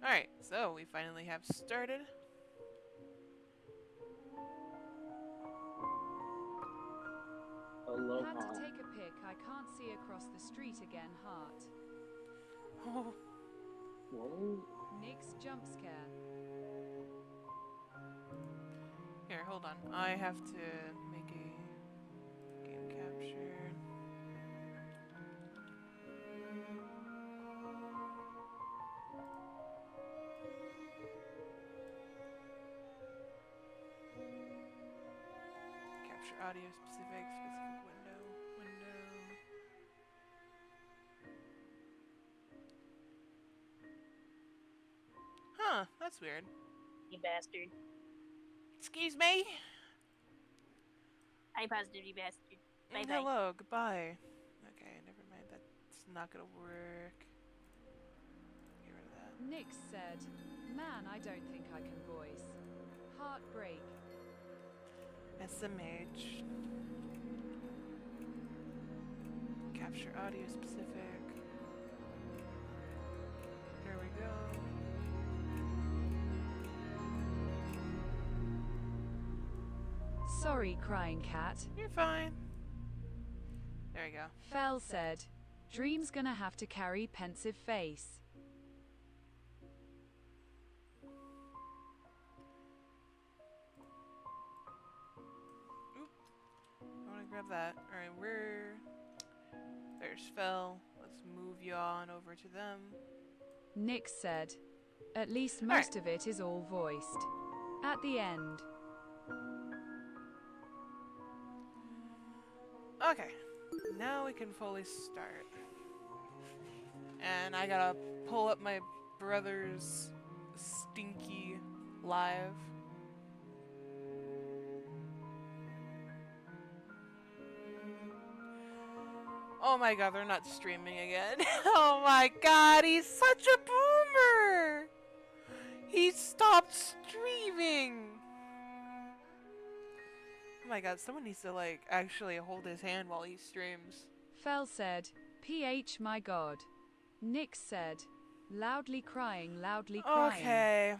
Alright, so we finally have started. Had to take a pic. I can't see across the street again, heart. Oh, Whoa. Nick's jump scare. here, hold on. I have to make a game capture. Capture audio specific window. Huh, that's weird. You bastard. Excuse me? Hi, positive, you bastard. Bye-bye. Hello, goodbye. Okay, never mind. That's not gonna work. Get rid of that. Nick said, "Man, I don't think I can voice. Heartbreak." SMH. Capture audio specific. There we go. Sorry, crying cat. You're fine. There we go. Fell said, "Dream's gonna have to carry pensive face." Oop. I want to grab that. Alright, there's Fell. Let's move you on over to them. Nick said, "At least most of it is all voiced. At the end." Okay. Now we can fully start. And I gotta pull up my brother's stinky live. Oh my god, they're not streaming again. Oh my god, he's such a boomer! He stopped streaming! Oh my god, someone needs to, like, actually hold his hand while he streams. Fell said, "PH my god." Nick said, "Loudly crying, loudly crying." Okay.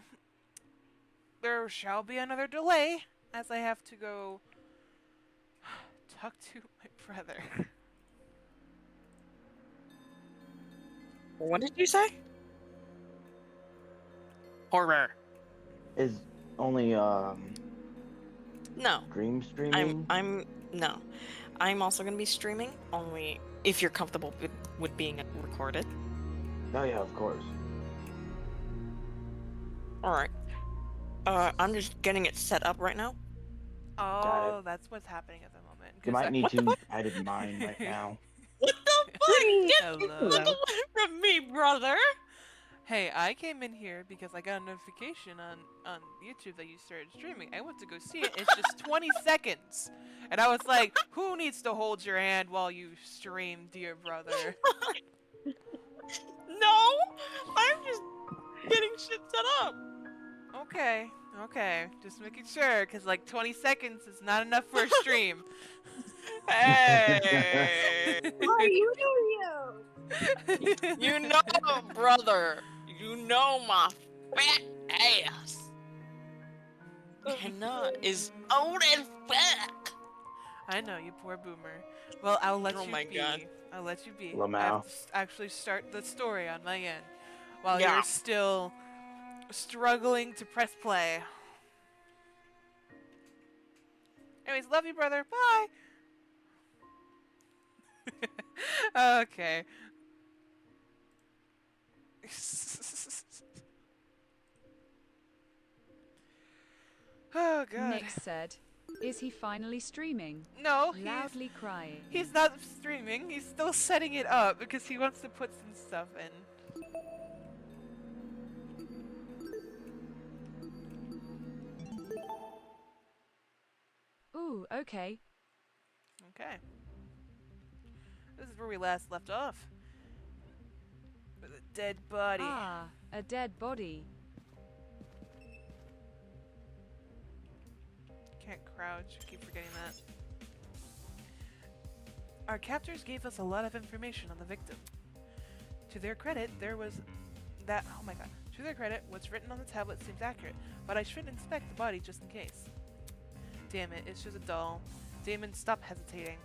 There shall be another delay, as I have to go talk to my brother. What did you say? Horror. Is only No. dream streaming? No. I'm also gonna be streaming, only if you're comfortable with being recorded. Oh yeah, of course. Alright. I'm just getting it set up right now. Oh, that's what's happening at the moment. You might need to edit mine right now. What the fuck? Get Hello. the fuck away from me, brother! Hey, I came in here because I got a notification on YouTube that you started streaming. I went to go see it. It's just 20 seconds. And I was like, who needs to hold your hand while you stream, dear brother? No! I'm just getting shit set up. Okay, okay. Just making sure, because like 20 seconds is not enough for a stream. Hey! Are you you? You know, brother. You know my fat ass. Cannot is old and fat. I know, you poor boomer. Well, I'll let Oh you my be. God. I'll let you be. I Lamau. have to actually start the story on my end. While Yeah. you're still struggling to press play. Anyways, love you, brother. Bye! Okay. Oh, God. Nick said, "Is he finally streaming?" No, Loudly crying. he's not streaming. He's still setting it up because he wants to put some stuff in. Ooh, okay. Okay. This is where we last left off. With a dead body. Ah, a dead body. Can't crouch. I keep forgetting that. Our captors gave us a lot of information on the victim. To their credit, there was that. Oh my god. To their credit, what's written on the tablet seems accurate, but I should inspect the body just in case. Damn it, it's just a doll. Damon, stop hesitating.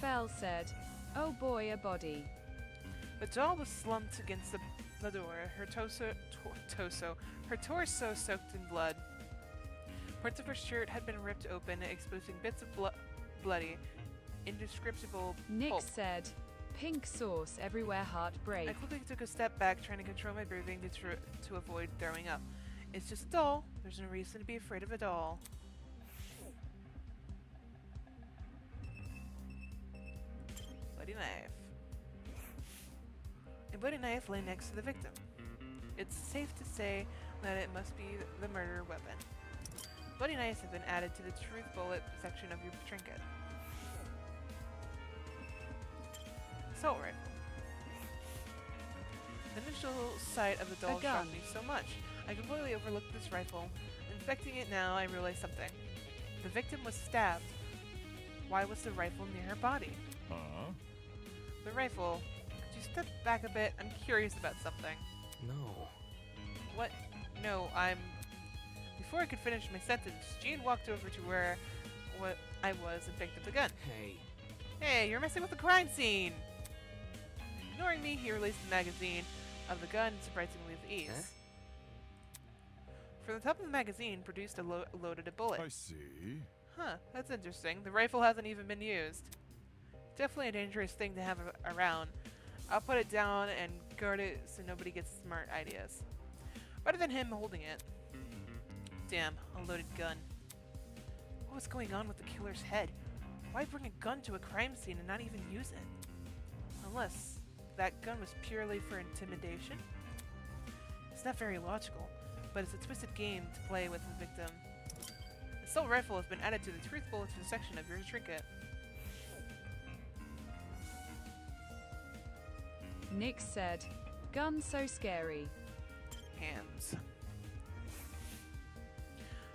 Fell said, "Oh boy, a body." The doll was slumped against the door, her her torso soaked in blood. Parts of her shirt had been ripped open, exposing bits of bloody, indescribable Nick pulp. said, "Pink sauce everywhere, heartbreak." I quickly took a step back, trying to control my breathing to avoid throwing up. It's just a doll. There's no reason to be afraid of a doll. Bloody knife. A bloody knife lay next to the victim. It's safe to say that it must be the murder weapon. Bloody knives have been added to the truth bullet section of your trinket. Assault rifle. The initial sight of the doll shocked me so much. I completely overlooked this rifle. Inspecting it now, I realized something. The victim was stabbed. Why was the rifle near her body? Huh? The rifle. Could you step back a bit? I'm curious about something. No. What? No, Before I could finish my sentence, Gene walked over to where I was and picked up the gun. Hey. Hey, you're messing with the crime scene! Ignoring me, he released the magazine of the gun surprisingly with ease. Huh? From the top of the magazine, produced loaded a bullet. I see. Huh, that's interesting. The rifle hasn't even been used. Definitely a dangerous thing to have around. I'll put it down and guard it so nobody gets smart ideas. Better than him holding it. Damn, a loaded gun. What was going on with the killer's head? Why bring a gun to a crime scene and not even use it? Unless that gun was purely for intimidation? It's not very logical, but it's a twisted game to play with the victim. The assault rifle has been added to the truth bullet section of your trinket. Nick said, "Gun so scary." Hands.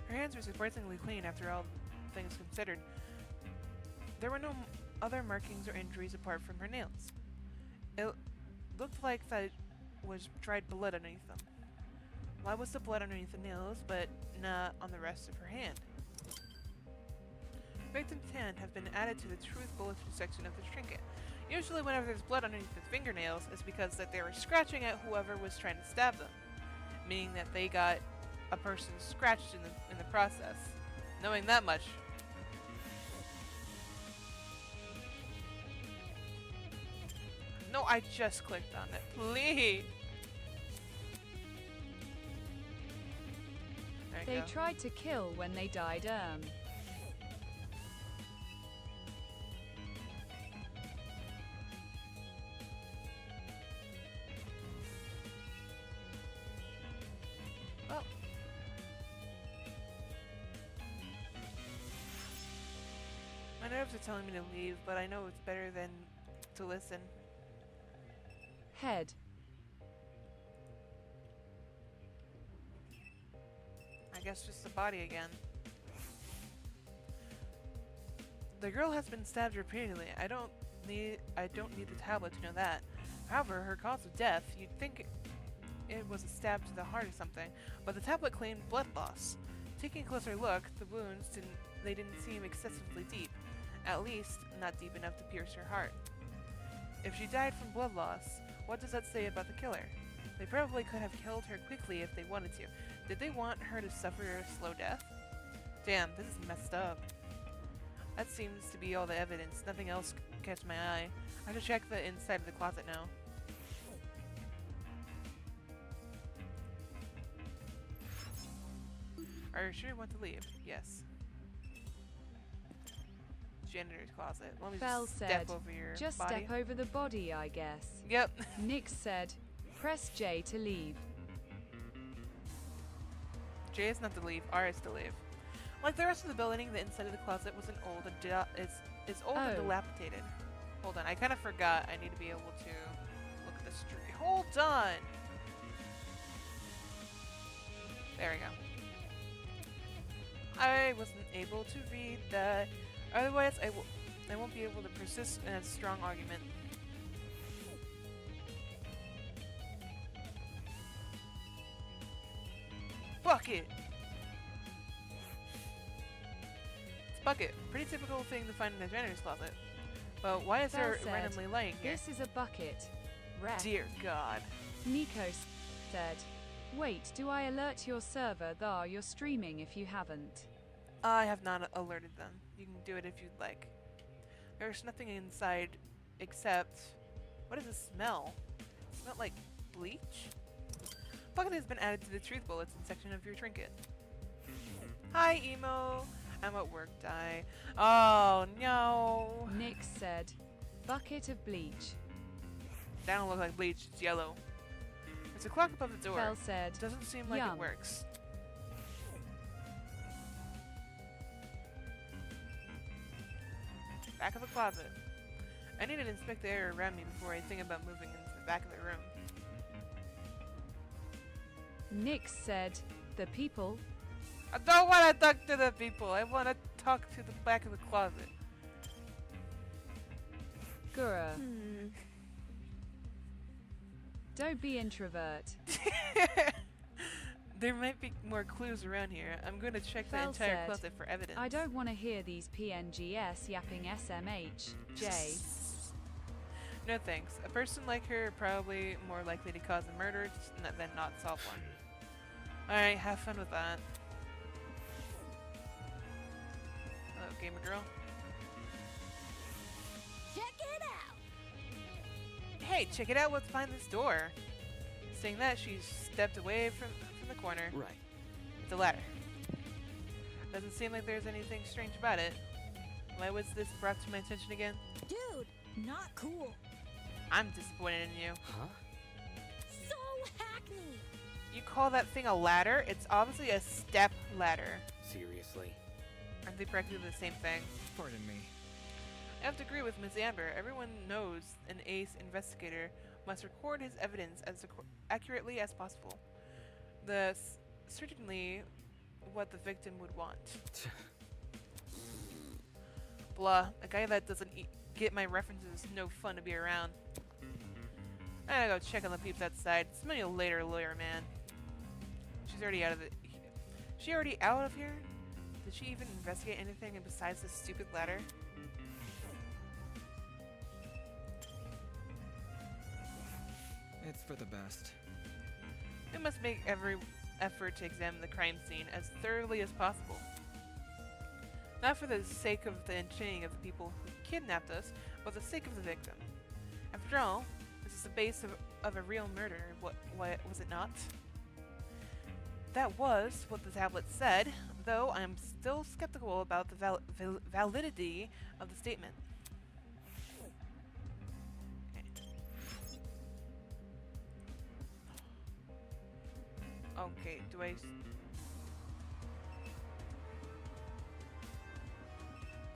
Her hands were surprisingly clean after all things considered. There were no other markings or injuries apart from her nails. It looked like that was dried blood underneath them. Why was the blood underneath the nails, but not on the rest of her hand? Victim's hand have been added to the truth bulletin section of the trinket. Usually whenever there's blood underneath the fingernails, it's because that they were scratching at whoever was trying to stab them, meaning that they got a person scratched in the process. Knowing that much. No, I just clicked on it. Please. There you They go. tried to kill when they died. Well. My nerves are telling me to leave, but I know it's better than to listen. Head. I guess just the body again. The girl has been stabbed repeatedly. I don't need the tablet to know that. However, her cause of death, you'd think it was a stab to the heart or something, but the tablet claimed blood loss. Taking a closer look, the wounds didn't seem excessively deep. At least, not deep enough to pierce her heart. If she died from blood loss, what does that say about the killer? They probably could have killed her quickly if they wanted to. Did they want her to suffer a slow death? Damn, this is messed up. That seems to be all the evidence. Nothing else catch my eye. I should check the inside of the closet now. Are you sure you want to leave? Yes. Janitor's closet. Let me Fell just said, step over your "Just body. step over the body, I guess." Yep. Nick said, "Press J to leave." J is not to leave, R is to leave. Like the rest of the building, the inside of the closet was old and old and Oh. dilapidated. Hold on, I kind of forgot I need to be able to look at the street. Hold on! There we go. I wasn't able to read that. Otherwise, I won't be able to persist in a strong argument. Bucket! It's bucket. Pretty typical thing to find in a janitor's closet. But why is there Belle said, randomly lying here? This is a bucket. Ref. Dear God. Nico said, wait, do I alert your server that you're streaming if you haven't? I have not alerted them. You can do it if you'd like. There's nothing inside except... What is the smell? It smells like bleach? Bucket has been added to the truth bulletin section of your trinket. Hi, Emo. I'm at work, die. Oh, no. Nick said, bucket of bleach. That don't look like bleach. It's yellow. There's a clock above the door. Belle said, Doesn't seem like yum. it works. Back of the closet. I need to inspect the area around me before I think about moving into the back of the room. Nick said, the people. I don't want to talk to the people. I want to talk to the back of the closet. Gura, Hmm. don't be introvert. There might be more clues around here. I'm going to check the Belle entire said, closet for evidence. I don't want to hear these PNGs yapping SMH. J. No thanks. A person like her probably more likely to cause a murder than not solve one. Alright, have fun with that. Hello, gamer girl. Check it out. Hey, check it out what's behind this door. Saying that, she's stepped away from the corner. Right. It's a ladder. Doesn't seem like there's anything strange about it. Why was this brought to my attention again? Dude, not cool. I'm disappointed in you. Huh? So hackneyed. You call that thing a ladder? It's obviously a step ladder. Seriously? Aren't they practically the same thing? Pardon me. I have to agree with Ms. Amber. Everyone knows an ace investigator must record his evidence as accurately as possible. Certainly what the victim would want. Blah. A guy that doesn't get my references is no fun to be around. I gotta go check on the peeps outside. Smell you later, lawyer man. She's already out of it. She already out of here? Did she even investigate anything besides this stupid ladder? It's for the best. We must make every effort to examine the crime scene as thoroughly as possible. Not for the sake of the enchaining of the people who kidnapped us, but the sake of the victim. After all, this is the base of a real murder, what was it not? That was what the tablet said, though I am still skeptical about the validity of the statement. Okay, do I...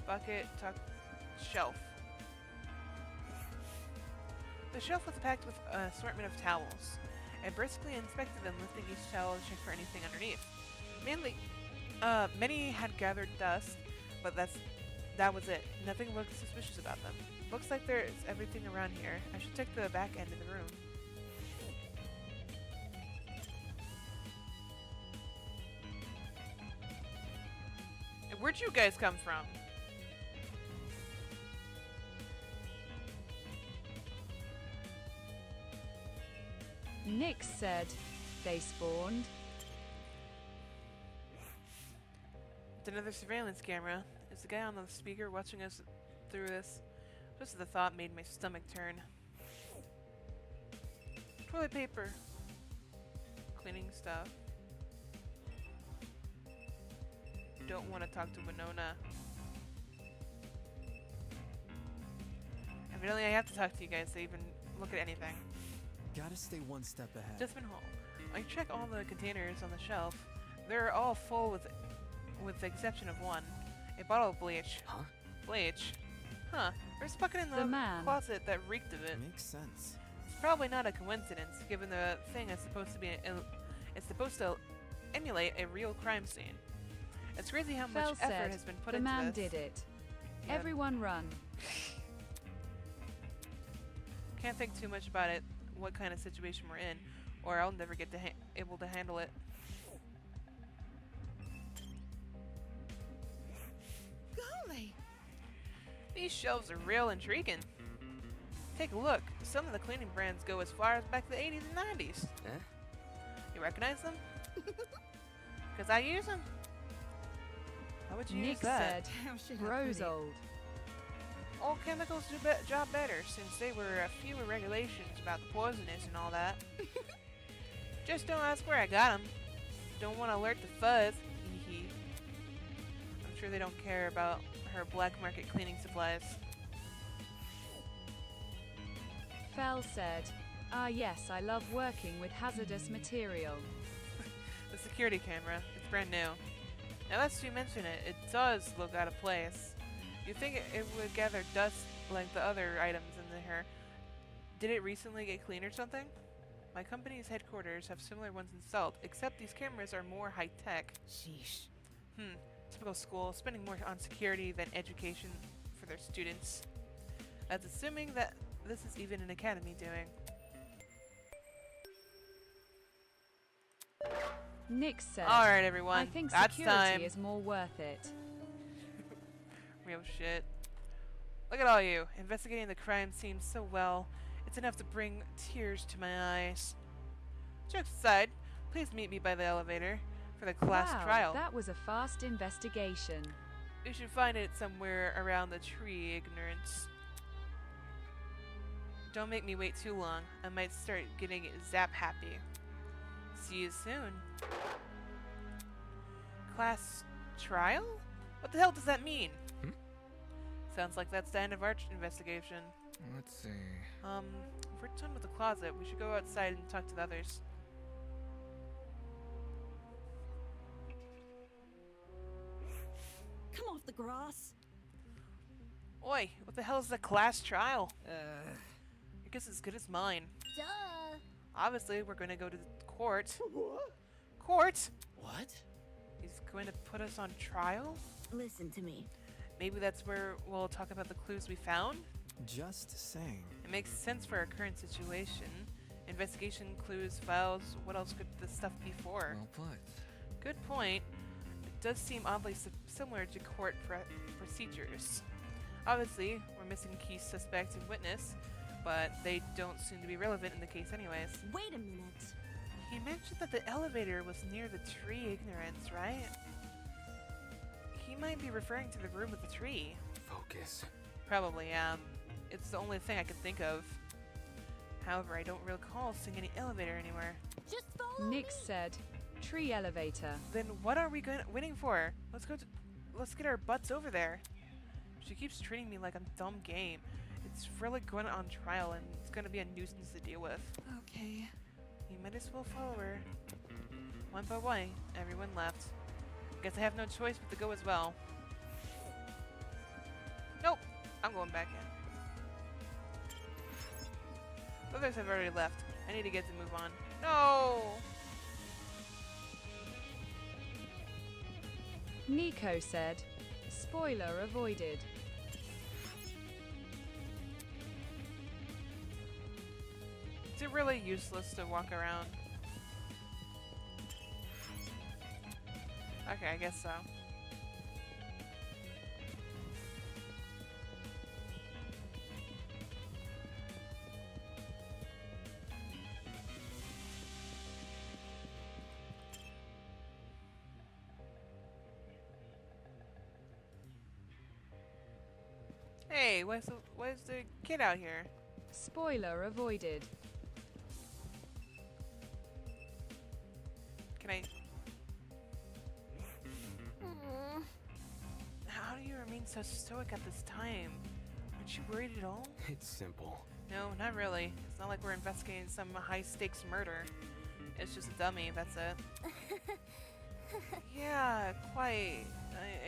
Bucket, tuck, shelf. The shelf was packed with an assortment of towels. I briskly inspected them, lifting each towel to check for anything underneath. Many had gathered dust, but that was it. Nothing looked suspicious about them. Looks like there's everything around here. I should check the back end of the room. Where'd you guys come from? Nick said, they spawned. It's another surveillance camera. Is the guy on the speaker watching us through this? Just the thought made my stomach turn. Toilet paper. Cleaning stuff. Don't want to talk to Winona. Evidently I have to talk to you guys to even look at anything. Gotta stay one step ahead. Just been home. I check all the containers on the shelf. They're all full with the exception of one. A bottle of bleach. Huh? Bleach? Huh. There's a bucket in The the man. closet that reeked of it. Makes sense. It's probably not a coincidence, given the thing is supposed to be it's supposed to emulate a real crime scene. It's crazy how much Fell effort said, has been put the into man this. did it. Yeah. Everyone run. Can't think too much about it, what kind of situation we're in, or I'll never get able to handle it. These shelves are real intriguing. Take a look. Some of the cleaning brands go as far as back to the 80s and 90s. Eh? You recognize them? Because I use them. How would you use Nick that? said, Bro's old. All chemicals do job better since there were fewer regulations about the poisonous and all that. Just don't ask where I got them. Don't want to alert the fuzz. Hee. I'm sure they don't care about her black market cleaning supplies. Fell said, ah yes, I love working with hazardous material. The security camera. It's brand new. Now that's you mention it, it does look out of place. You'd think it would gather dust like the other items in here. Did it recently get cleaned or something? My company's headquarters have similar ones installed, except these cameras are more high-tech. Sheesh. Typical school, spending more on security than education for their students. That's assuming that this is even an academy doing. Nick said, Alright everyone, I think that's security time. is more worth it. Real shit. Look at all you. Investigating the crime seems so well. It's enough to bring tears to my eyes. Jokes aside, please meet me by the elevator for the class wow, trial. that was a fast investigation. We should find it somewhere around the tree, ignorance. Don't make me wait too long. I might start getting zap happy. See you soon. Class trial? What the hell does that mean? Sounds like that's the end of our investigation. Let's see. If we're done with the closet, we should go outside and talk to the others. Come off the grass. Oi, what the hell is the class trial? I guess as good as mine. Duh. Obviously, we're going to go to the court. Court? What? He's going to put us on trial? Listen to me. Maybe that's where we'll talk about the clues we found? Just saying. It makes sense for our current situation. Investigation, clues, files, what else could this stuff be for? Well put. Good point. It does seem oddly similar to court procedures. Obviously, we're missing key suspect and witness, but they don't seem to be relevant in the case anyways. Wait a minute. He mentioned that the elevator was near the tree, ignorance, right? He might be referring to the room with the tree. Focus. Probably, it's the only thing I can think of. However, I don't recall seeing any elevator anywhere. Just follow Nick me. said, tree elevator. Then what are we waiting for? Let's get our butts over there. She keeps treating me like I'm dumb game. It's really going on trial and it's gonna be a nuisance to deal with. Okay. You might as well follow her. One by one, everyone left. Guess I have no choice but to go as well. Nope, I'm going back in. The others have already left. I need to get to move on. No! Nico said, spoiler avoided. Is it really useless to walk around? Okay, I guess so. Hey, where's the kid out here? Spoiler avoided. Can I... How do you remain so stoic at this time? Aren't you worried at all? It's simple. No, not really. It's not like we're investigating some high-stakes murder. It's just a dummy, that's it. Yeah, quite.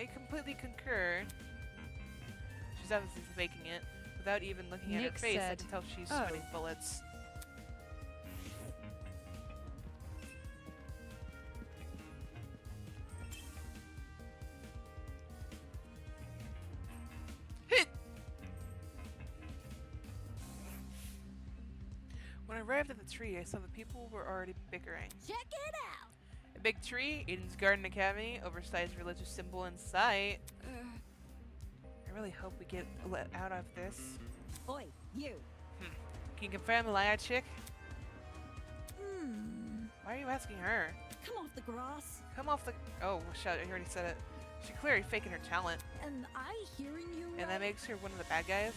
I completely concur. She's obviously faking it. Without even looking at her Nick face, I said, can tell she's "Oh." sweating bullets. Hit! When I arrived at the tree, I saw the people were already bickering. Check it out. A big tree, Eden's Garden Academy, oversized religious symbol in sight. I really hope we get let out of this. Oi, you. Can you confirm the liar chick? Hmm. Why are you asking her? Come off the grass. Come off the. Oh, shut! I already said it. She's clearly faking her talent, Am I hearing you and that right? makes her one of the bad guys.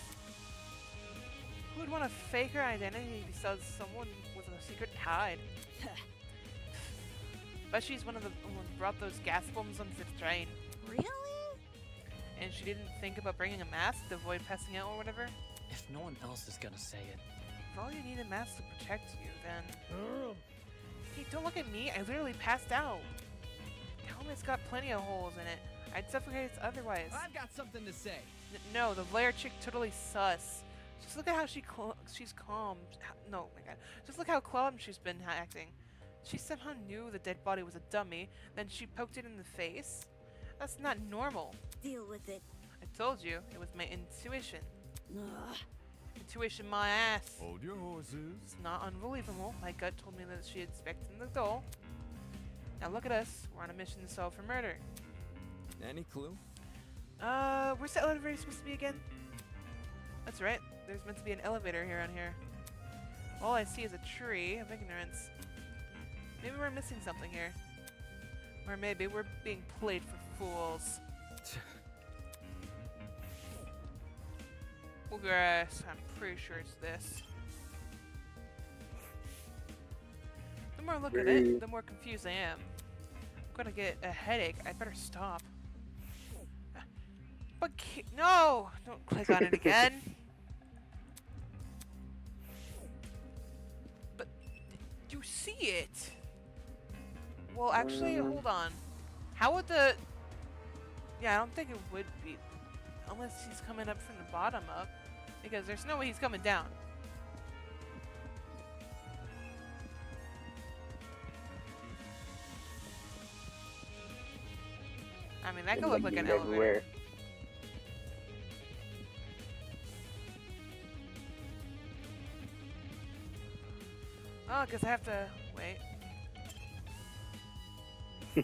Who would want to fake her identity besides someone with a secret to hide? But she's one of the who brought those gas bombs onto the train, Really? and she didn't think about bringing a mask to avoid passing out or whatever. If no one else is gonna say it. If all you need a mask to protect you, then. Hey, don't look at me. I literally passed out. The helmet's got plenty of holes in it. I'd suffocate otherwise. I've got something to say. No, the Blair chick totally sus. Just look at how she's calm. No, my god. Just look how calm she's been acting. She somehow knew the dead body was a dummy, then she poked it in the face. That's not normal. Deal with it. I told you, it was my intuition. Ugh. Intuition my ass. Hold your horses. It's not unbelievable. My gut told me that she had expected the doll. Now look at us. We're on a mission to solve for murder. Any clue? Where's the elevator supposed to be again? That's right. There's meant to be an elevator here on here. All I see is a tree of ignorance. Maybe we're missing something here. Or maybe we're being played for fools. Well, guys, I'm pretty sure it's this. The more I look at it, the more confused I am. I'm gonna get a headache. I better stop. But no! Don't click on it again. But did you see it? Well, actually, hold on. How would the... Yeah, I don't think it would be. Unless he's coming up from the bottom up. Because there's no way he's coming down. I mean, that could look like an elevator. Everywhere. Oh, because I have to... Wait. I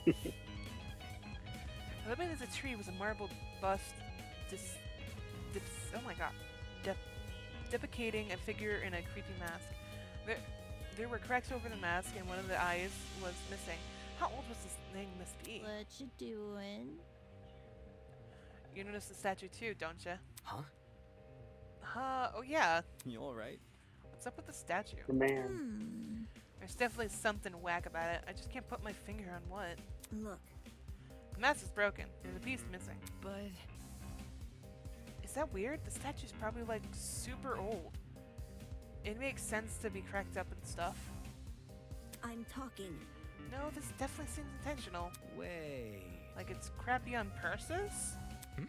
bet there's a tree with a marble bust oh my god. Depicating a figure in a creepy mask. There were cracks over the mask and one of the eyes was missing. How old was this thing must be? What you doing? You noticed the statue too, don't you? Huh? Oh yeah. You alright? What's up with the statue? The man. Hmm. There's definitely something whack about it. I just can't put my finger on what. Look. The mask is broken. There's a piece missing. But Is that weird? The statue's probably like super old. It makes sense to be cracked up and stuff. I'm talking. No, this definitely seems intentional. wait. Like it's crappy on purpose? Hmm?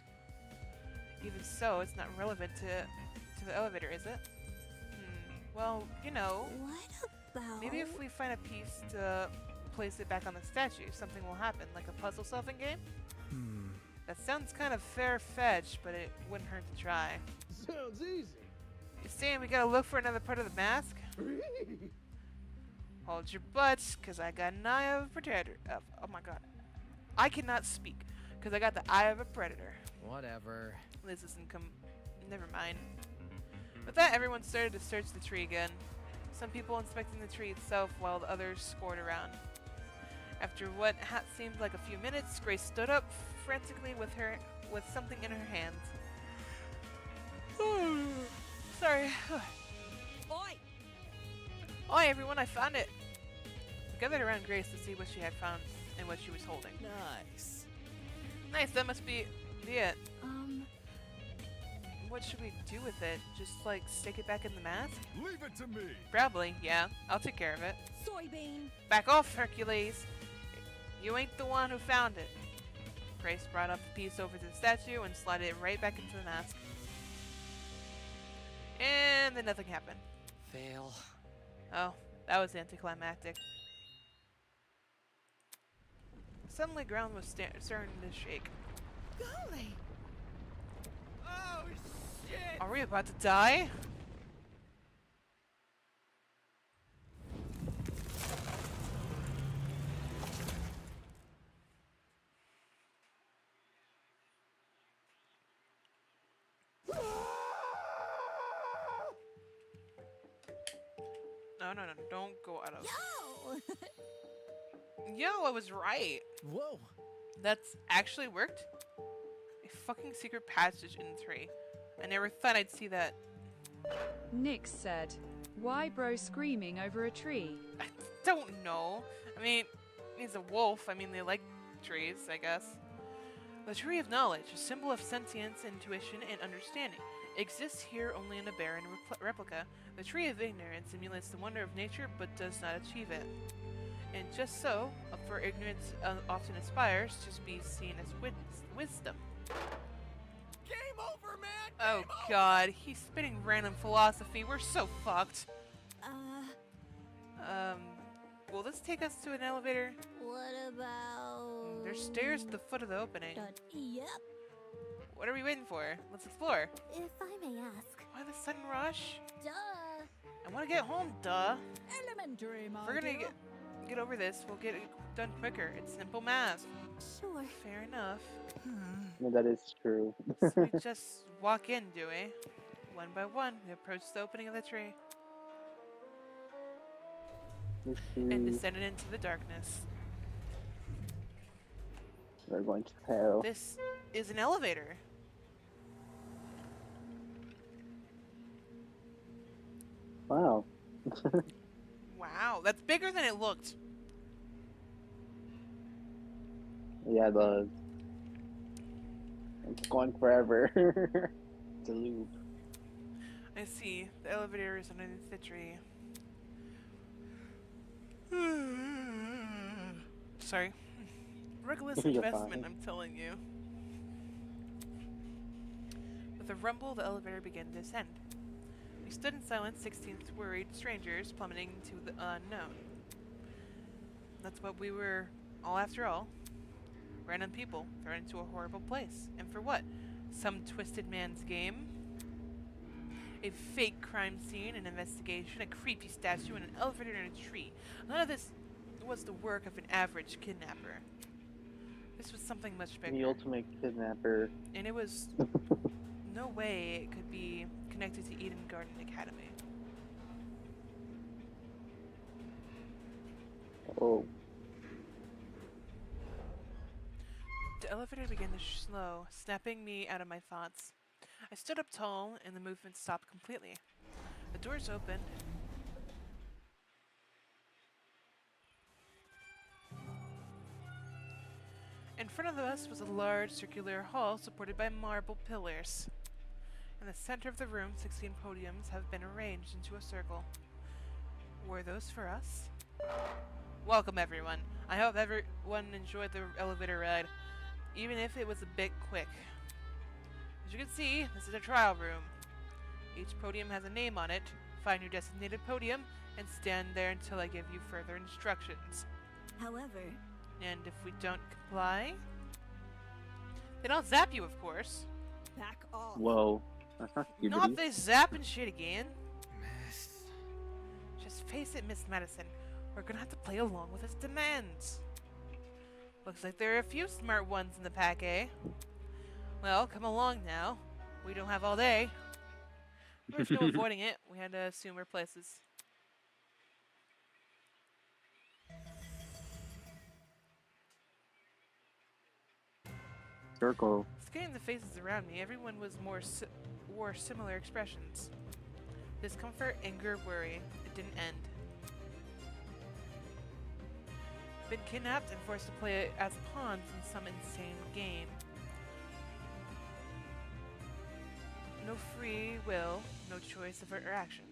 Even so, it's not relevant to the elevator, is it? Well, you know, What about? maybe if we find a piece to place it back on the statue, something will happen, like a puzzle solving game? That sounds kind of far-fetched, but it wouldn't hurt to try. Sounds easy. You saying we gotta look for another part of the mask? Hold your butts, cause I got an eye of a predator. Oh my god. I cannot speak, cause I got the eye of a predator. Whatever. This isn't never mind. With that, everyone started to search the tree again. Some people inspecting the tree itself while the others scored around. After what seemed like a few minutes, Grace stood up frantically with something in her hands. Sorry. Oi! Oi, everyone, I found it! I gathered around Grace to see what she had found and what she was holding. Nice. Nice, that must be it. What should we do with it? Just, like, stick it back in the mask? Leave it to me! Probably, yeah. I'll take care of it. Soybean. Back off, Hercules! You ain't the one who found it. Grace brought up the piece over to the statue and slid it right back into the mask. And then nothing happened. Fail. Oh, that was anticlimactic. Suddenly, ground was starting to shake. Golly. Oh shit! Are we about to die? No, no, no, don't go out of. Yo! Yo, I was right. Whoa. That's actually worked. A fucking secret passage in the tree. I never thought I'd see that. Nick said, why bro screaming over a tree? I don't know. I mean, he's a wolf. I mean, they like trees, I guess. The Tree of Knowledge, a symbol of sentience, intuition, and understanding, exists here only in a barren replica. The Tree of Ignorance simulates the wonder of nature, but does not achieve it. And just so, for ignorance often aspires to be seen as wisdom. Game over, man. Oh god, he's spitting random philosophy. We're so fucked. Will this take us to an elevator? What about... There's stairs at the foot of the opening. Yep. What are we waiting for? Let's explore. If I may ask. Why the sudden rush? Duh. I want to get home, duh. Elementary, my If we're gonna dear. get over this, we'll get it done quicker. It's simple math. Sure. Fair enough. No, that is true. So we just walk in, do we? One by one, we approach the opening of the tree and descended into the darkness. We're going to hell. This is an elevator. Wow. Wow, that's bigger than it looked. Yeah, it's going forever. It's a loop. I see. The elevator is underneath the tree. Sorry. Reckless You're investment, fine. I'm telling you. With a rumble, the elevator began to descend. We stood in silence, 16 worried strangers plummeting into the unknown. That's what we were all after all. Random people thrown into a horrible place. And for what? Some twisted man's game? A fake crime scene, an investigation, a creepy statue, and an elevator in a tree. None of this was the work of an average kidnapper. This was something much The bigger. ultimate kidnapper. And it was no way it could be connected to Eden Garden Academy. Oh. The elevator began to slow, snapping me out of my thoughts. I stood up tall, and the movement stopped completely. The doors opened. In front of us was a large circular hall supported by marble pillars. In the center of the room, 16 podiums have been arranged into a circle. Were those for us? Welcome, everyone. I hope everyone enjoyed the elevator ride, even if it was a bit quick. As you can see, this is a trial room. Each podium has a name on it. Find your designated podium and stand there until I give you further instructions. However, And if we don't comply, then I'll zap you, of course. back off. Whoa. That's not Not puberty. this zapping shit again. Miss. Just face it, Miss Madison. We're gonna have to play along with his demands. Looks like there are a few smart ones in the pack, eh? Well, come along now. We don't have all day. There's no avoiding it. We had to assume our places. Circle. Scanning the faces around me, everyone wore similar expressions. Discomfort, anger, worry. It didn't end. Been kidnapped and forced to play as pawns in some insane game. No free will, no choice of or action.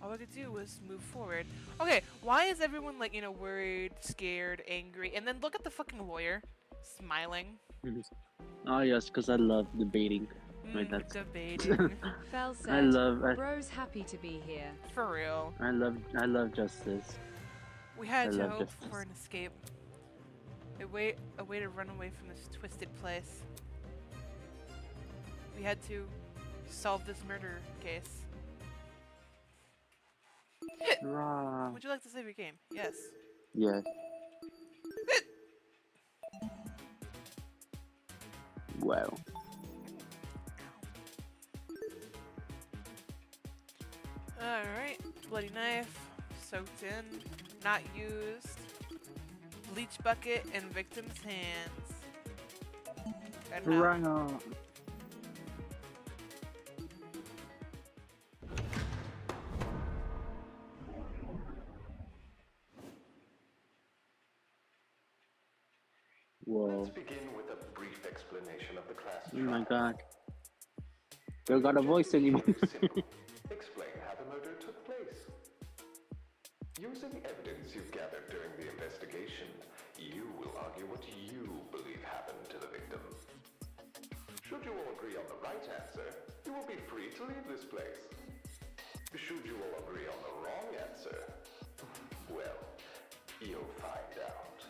All I could do was move forward. Okay, why is everyone like, worried, scared, angry? And then look at the fucking lawyer, smiling. Oh yes, because I love debating. Wait, that's Debating. Fell I said, love bro's happy to be here. For real. I love justice. We had I to love hope justice. for an escape. A way to run away from this twisted place. We had to solve this murder case. Rah. Would you like to save your game? Yes. Yeah. Wow. Alright. Bloody knife. Soaked in. Not used. Bleach bucket in victim's hands. And now. Right on. Whoa. Let's begin with a brief explanation of the class Oh my trial. god. Still got a voice anymore. Very simple. Explain how the murder took place. Using evidence you've gathered during the investigation, you will argue what you believe happened to the victim. Should you all agree on the right answer, you will be free to leave this place. Should you all agree on the wrong answer, well, you'll find out.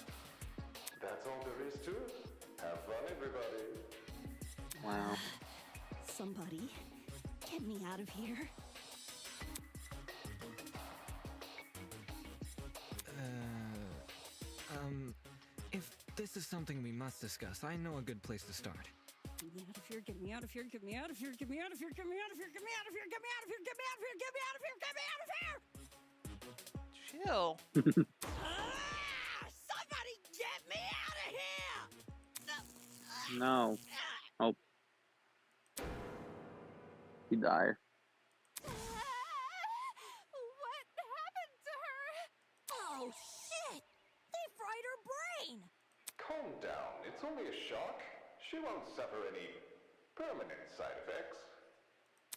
That's all there is to it. Have fun, everybody. Wow. Somebody, get me out of here. If this is something we must discuss, I know a good place to start. Get me out of here, get me out of here, get me out of here, get me out of here, get me out of here, get me out of here, get me out of here, get me out of here, get me out of here, get me out of here! Chill. Somebody get me out of here! No. Oh. He died. What happened to her? Oh shit! They fried her brain! Calm down. It's only a shock. She won't suffer any permanent side effects.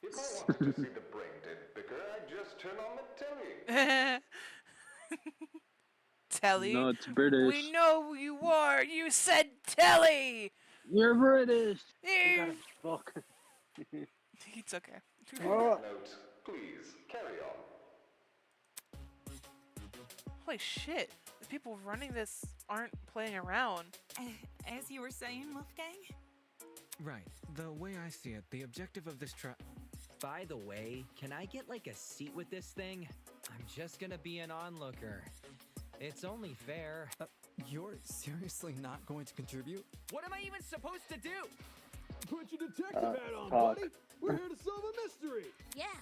If I wanted to see the brain dead bicker, I'd just turn on the telly. Telly. No, it's British. We know who you are. You said telly. You're British. You You. gotta fuck. It's okay. Oh. Note, please, carry on. Holy shit. The people running this aren't playing around. As you were saying, Wolfgang? Right. The way I see it, the objective of this trial. By the way, can I get like a seat with this thing? I'm just gonna be an onlooker. It's only fair. You're seriously not going to contribute? What am I even supposed to do? Put your detective hat on, talk. buddy. We're here to solve a mystery. Yeah.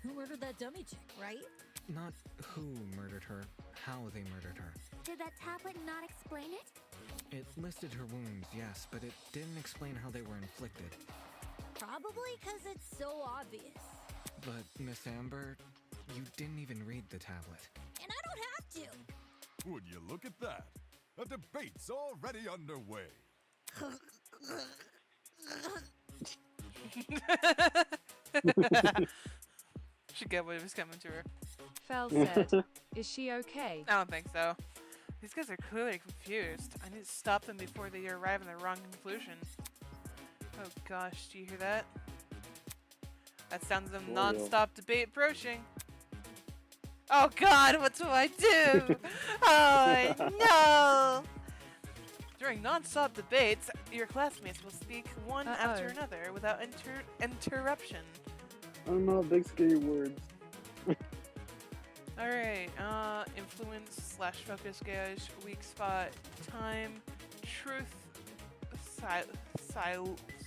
Who murdered that dummy chick, right? Not who murdered her, how they murdered her. Did that tablet not explain it? It listed her wounds, yes, but it didn't explain how they were inflicted. Probably because it's so obvious. But, Miss Amber, you didn't even read the tablet. And I don't have to. Would you look at that? A debate's already underway. She get what was coming to her. Fel said, "Is she okay?" I don't think so. These guys are clearly confused. I need to stop them before they arrive in the wrong conclusion. Oh gosh, do you hear that? That sounds of non-stop debate approaching. Oh god, what do I do? Oh no! During non-stop debates, your classmates will speak one after another without interruption. I don't know, big scary words. Alright, influence / focus gauge, weak spot, time, truth,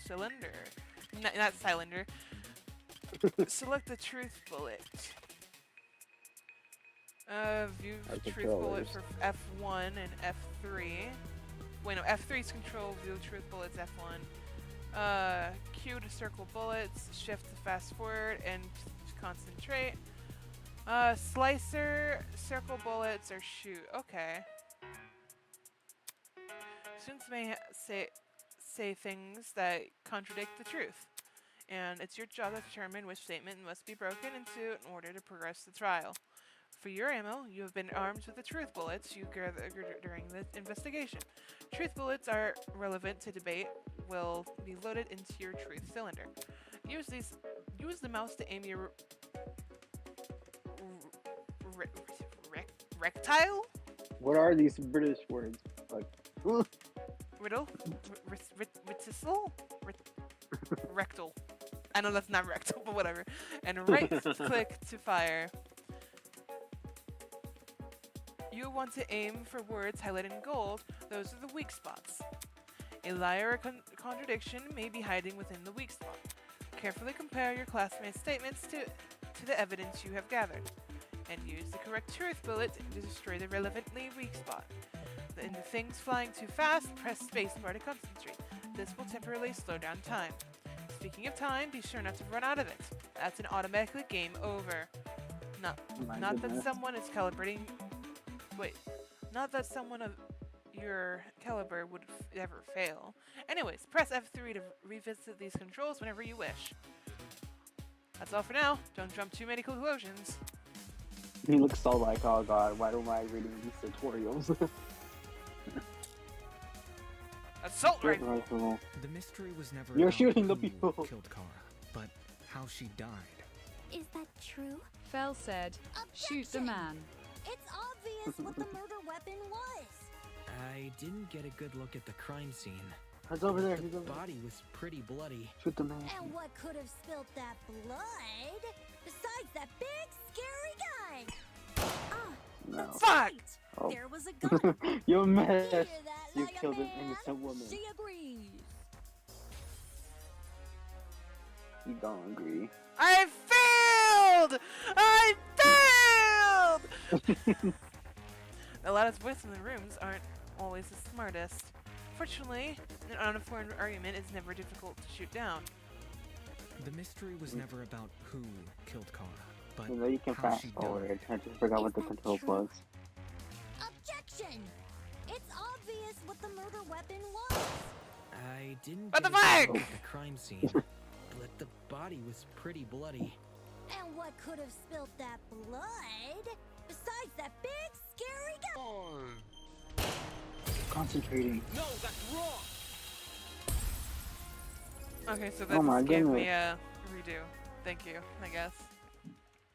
cylinder. Not cylinder. Select the truth bullet. View the truth bullet for F1 and F3. Wait, no, F3 is control, view truth bullets, F1. Q to circle bullets, shift to fast forward, and concentrate. Slicer, circle bullets, or shoot. Okay. Students may say things that contradict the truth, and it's your job to determine which statement must be broken into in order to progress the trial. For your ammo, you have been armed with the truth bullets you gathered during the investigation. Truth bullets are relevant to debate, will be loaded into your truth cylinder. Use the mouse to aim your rectile? What are these British words? Like, Riddle? Retisal? Rectal. I know that's not rectal, but whatever. And right click to fire. You want to aim for words highlighted in gold. Those are the weak spots. A lie or a contradiction may be hiding within the weak spot. Carefully compare your classmates' statements to the evidence you have gathered, and use the correct truth bullet to destroy the relevantly weak spot. In the things flying too fast, press spacebar to concentrate. This will temporarily slow down time. Speaking of time, be sure not to run out of it. That's an automatically game over. Not that someone is calibrating. Wait, not that someone of your caliber would ever fail. Anyways, press F3 to revisit these controls whenever you wish. That's all for now. Don't jump too many conclusions. He looks so like, oh god, why am I reading these tutorials? Assault rifle! Rifle. The mystery was never You're about shooting the who people. killed Kara, but how she died. Is that true? Fell said, shoot the Objection! man. It's obvious what the murder weapon was. I didn't get a good look at the crime scene. He's over there, The he's over there. body was pretty bloody. Shoot the man. And what could have spilled that blood besides that big scary gun? Ah, No. that's Fuck! right. Oh. There was a gun. You Hear messed. that You like a killed an man? innocent woman. She agrees. You don't agree. I failed! I failed! The loudest voice in the rooms aren't always the smartest. Fortunately, an uninformed argument is never difficult to shoot down. The mystery was never about who killed Kara, but You know, you can how fast she forward. died. I just forgot what Is the that controls true? was. Objection! It's obvious what the murder weapon was. I didn't What get the a fuck? good look at the crime scene, but the body was pretty bloody. And what could have spilled that blood besides that big scary gun? Concentrating. No, that's wrong. Okay, so Oh that my just gave me goodness. a redo. Thank you, I guess.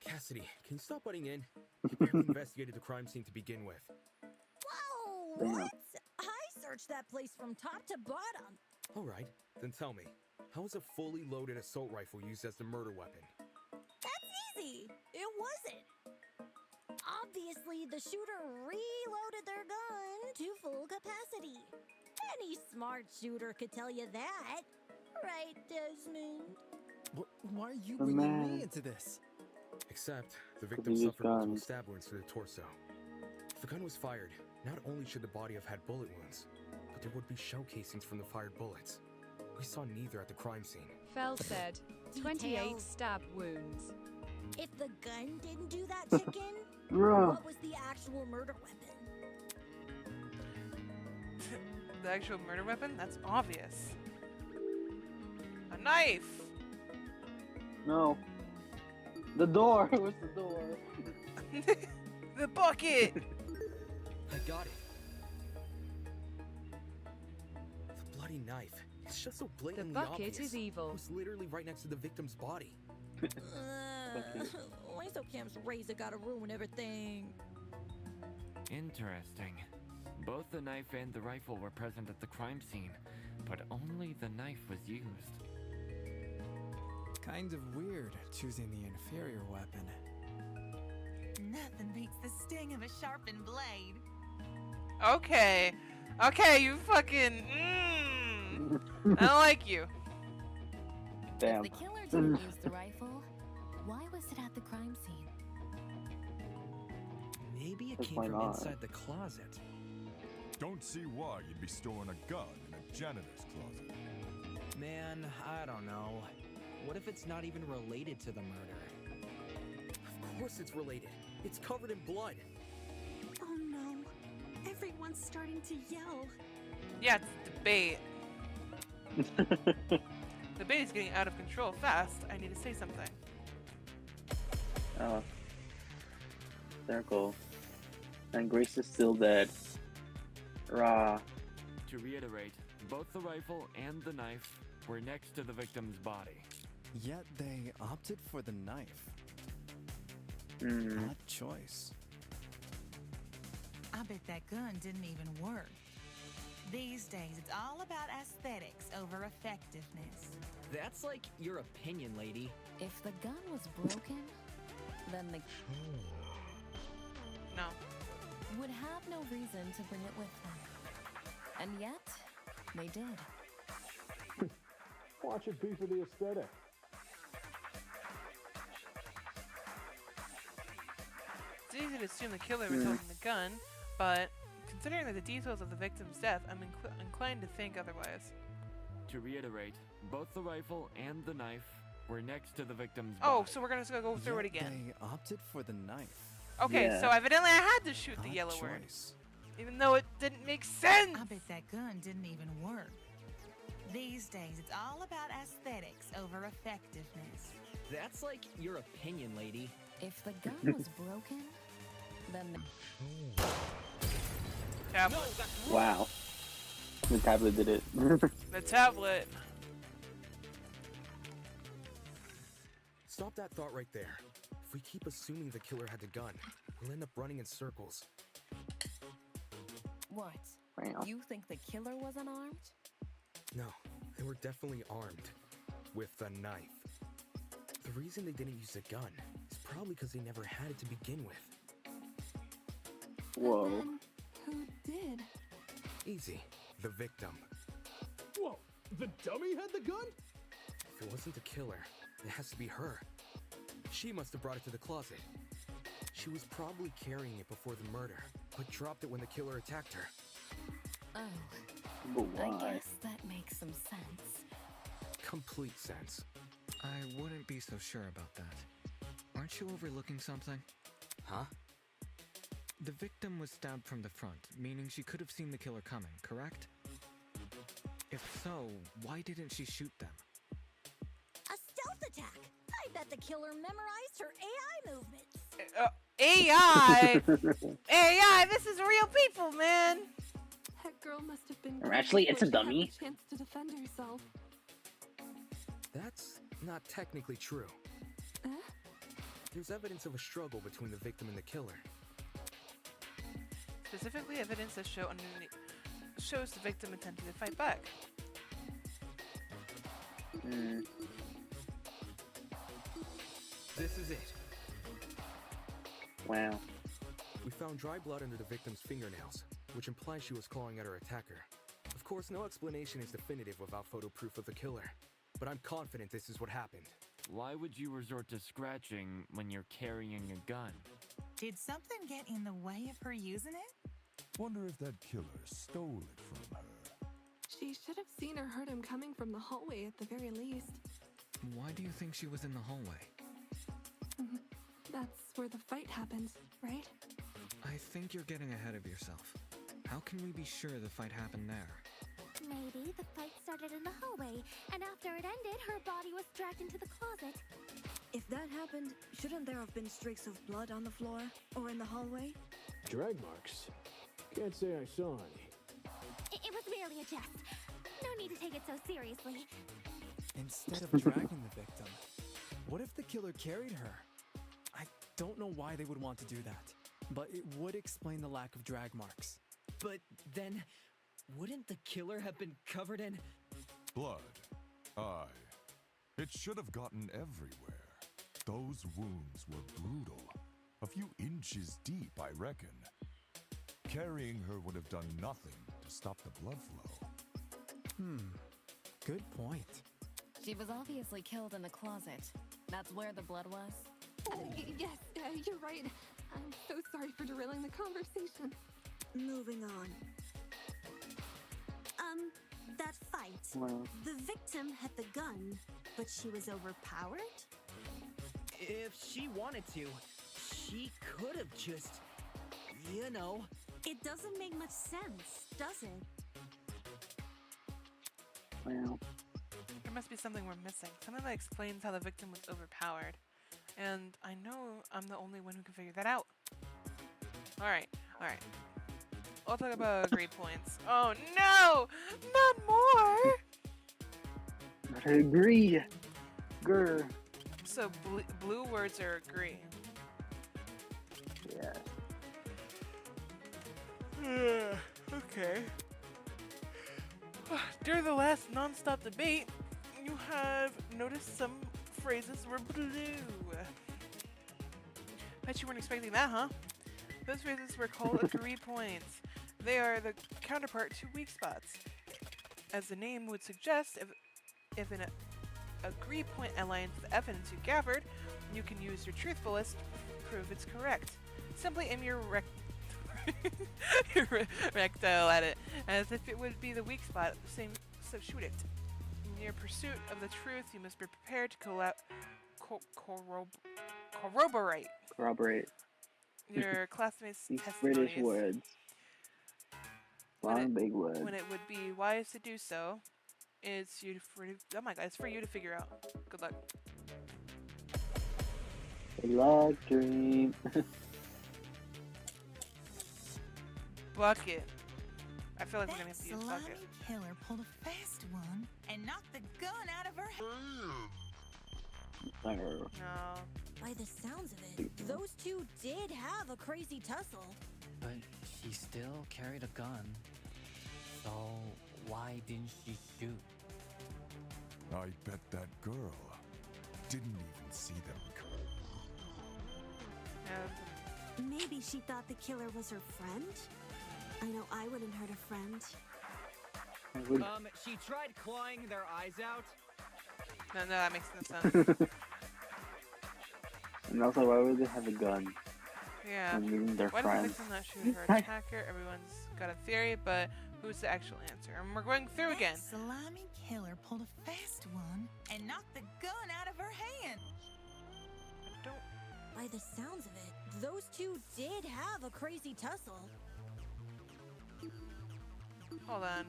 Cassidy, can you stop butting in? You barely investigated the crime scene to begin with. Whoa! Damn. What? I searched that place from top to bottom. All right, then tell me, how was a fully loaded assault rifle used as the murder weapon? That's easy. It wasn't. Obviously, the shooter reloaded their gun to full capacity. Any smart shooter could tell you that. Right, Desmond? Why are you The bringing man. me into this? Except, the victim Could use suffered multiple guns. stab wounds to the torso. If the gun was fired, not only should the body have had bullet wounds, but there would be shell casings from the fired bullets. We saw neither at the crime scene. Fell said, 28 Details. stab wounds. If the gun didn't do that, chicken, Bruh. what was the actual murder weapon? The actual murder weapon? That's obvious. A knife! No. The door. Where's the door? The bucket! I got it. The bloody knife. It's just so The blatantly bucket obvious. is It evil. was literally right next to the victim's body. Why so Cam's razor gotta ruin everything? Interesting. Both the knife and the rifle were present at the crime scene, but only the knife was used. Kind of weird choosing the inferior weapon. Nothing beats the sting of a sharpened blade. Okay. Okay, you fucking. I don't like you. Damn. If the killer didn't use the rifle, why was it at the crime scene? Maybe it That's came why from not. inside the closet. Don't see why you'd be storing a gun in a janitor's closet. Man, I don't know. What if it's not even related to the murder? Of course it's related. It's covered in blood. Oh no. Everyone's starting to yell. Yeah, it's debate. Debate is getting out of control fast. I need to say something. Oh. Circle. And Grace is still dead. Rah. To reiterate, both the rifle and the knife were next to the victim's body. Yet they opted for the knife. Hmm. Odd choice. I bet that gun didn't even work. These days, it's all about aesthetics over effectiveness. That's like your opinion, lady. If the gun was broken, then the No. would have no reason to bring it with them. And yet, they did. Watch it be for the aesthetic. It's easy to assume the killer was holding the gun, but considering the details of the victim's death, I'm inclined to think otherwise. To reiterate, both the rifle and the knife were next to the victim's Oh, body. so we're gonna go through it again. They opted for the knife. Okay, so evidently I had to shoot the Odd yellow word. choice. Even though it didn't make sense! I bet that gun didn't even work. These days, it's all about aesthetics over effectiveness. That's like your opinion, lady. If the gun was broken, then the Tablet. Wow. The tablet did it. The tablet. Stop that thought right there. If we keep assuming the killer had the gun, we'll end up running in circles. what? Wow. You think the killer was unarmed? No, they were definitely armed. With a knife. The reason they didn't use a gun is probably because they never had it to begin with. Whoa. Who did? Easy. The victim. Whoa, the dummy had the gun? If it wasn't the killer, it has to be her. She must have brought it to the closet. She was probably carrying it before the murder, but dropped it when the killer attacked her. Oh, But I why? guess that makes some sense. Complete sense. I wouldn't be so sure about that. Aren't you overlooking something? Huh? The victim was stabbed from the front, meaning she could have seen the killer coming, correct? If so, why didn't she shoot them? A stealth attack! I bet the killer memorized her AI movements. AI? AI, this is real people, man! That girl must have been. Or actually, it's a before she had dummy. the chance to defend herself. That's not technically true. There's evidence of a struggle between the victim and the killer. Specifically, evidence that shows the victim attempted to fight back. This is it. Wow. We found dry blood under the victim's fingernails, which implies she was clawing at her attacker. Of course, no explanation is definitive without photo proof of the killer, but I'm confident this is what happened. Why would you resort to scratching when you're carrying a gun? Did something get in the way of her using it? Wonder if that killer stole it from her. She should have seen or heard him coming from the hallway at the very least. Why do you think she was in the hallway? That's where the fight happened, right? I think you're getting ahead of yourself. How can we be sure the fight happened there? Maybe the fight started in the hallway, and after it ended, her body was dragged into the closet. If that happened, shouldn't there have been streaks of blood on the floor or in the hallway? Drag marks? Can't say I saw any. It was merely a jest. No need to take it so seriously. Instead of dragging the victim, what if the killer carried her? I don't know why they would want to do that, but it would explain the lack of drag marks. But then, wouldn't the killer have been covered in Blood. Aye. It should have gotten everywhere. Those wounds were brutal. A few inches deep, I reckon. Carrying her would have done nothing to stop the blood flow. Good point. She was obviously killed in the closet. That's where the blood was. Yes, you're right. I'm so sorry for derailing the conversation. Moving on. That fight. Well. The victim had the gun, but she was overpowered? If she wanted to, she could have just, you know. It doesn't make much sense, does it? Wow. There must be something we're missing. Something that explains how the victim was overpowered. And I know I'm the only one who can figure that out. Alright, alright. I'll talk about grade points. Oh no! Not more! I agree. Grr. So blue words are green. Yeah. Okay. During the last non-stop debate, you have noticed some phrases were blue. Bet you weren't expecting that, huh? Those phrases were called agree points. They are the counterpart to weak spots. As the name would suggest, if an agree point aligns with the evidence you gathered, you can use your truthfulness to prove it's correct. Simply aim your rectile at it, as if it would be the weak spot. So shoot it. In your pursuit of the truth, you must be prepared to corroborate your classmates' These testimonies. British words. Long big words. When it would be wise to do so, it's oh my god, it's for you to figure out. Good luck. Good luck, dream. Bucket. I feel like we're gonna have to use Salami bucket. killer pulled a fast one and knocked the gun out of her hand. No. By the sounds of it, those two did have a crazy tussle. But she still carried a gun. So why didn't she shoot? I bet that girl didn't even see them come. Maybe she thought the killer was her friend? I know I wouldn't hurt a friend. She tried clawing their eyes out. No, that makes no sense. And also, why would they have a gun? Yeah. When meeting their Why does the friends? victim not shoot her attacker? Everyone's got a theory, but who's the actual answer? And we're going through again. Salami killer pulled a fast one and knocked the gun out of her hand. By the sounds of it, those two did have a crazy tussle. Hold on.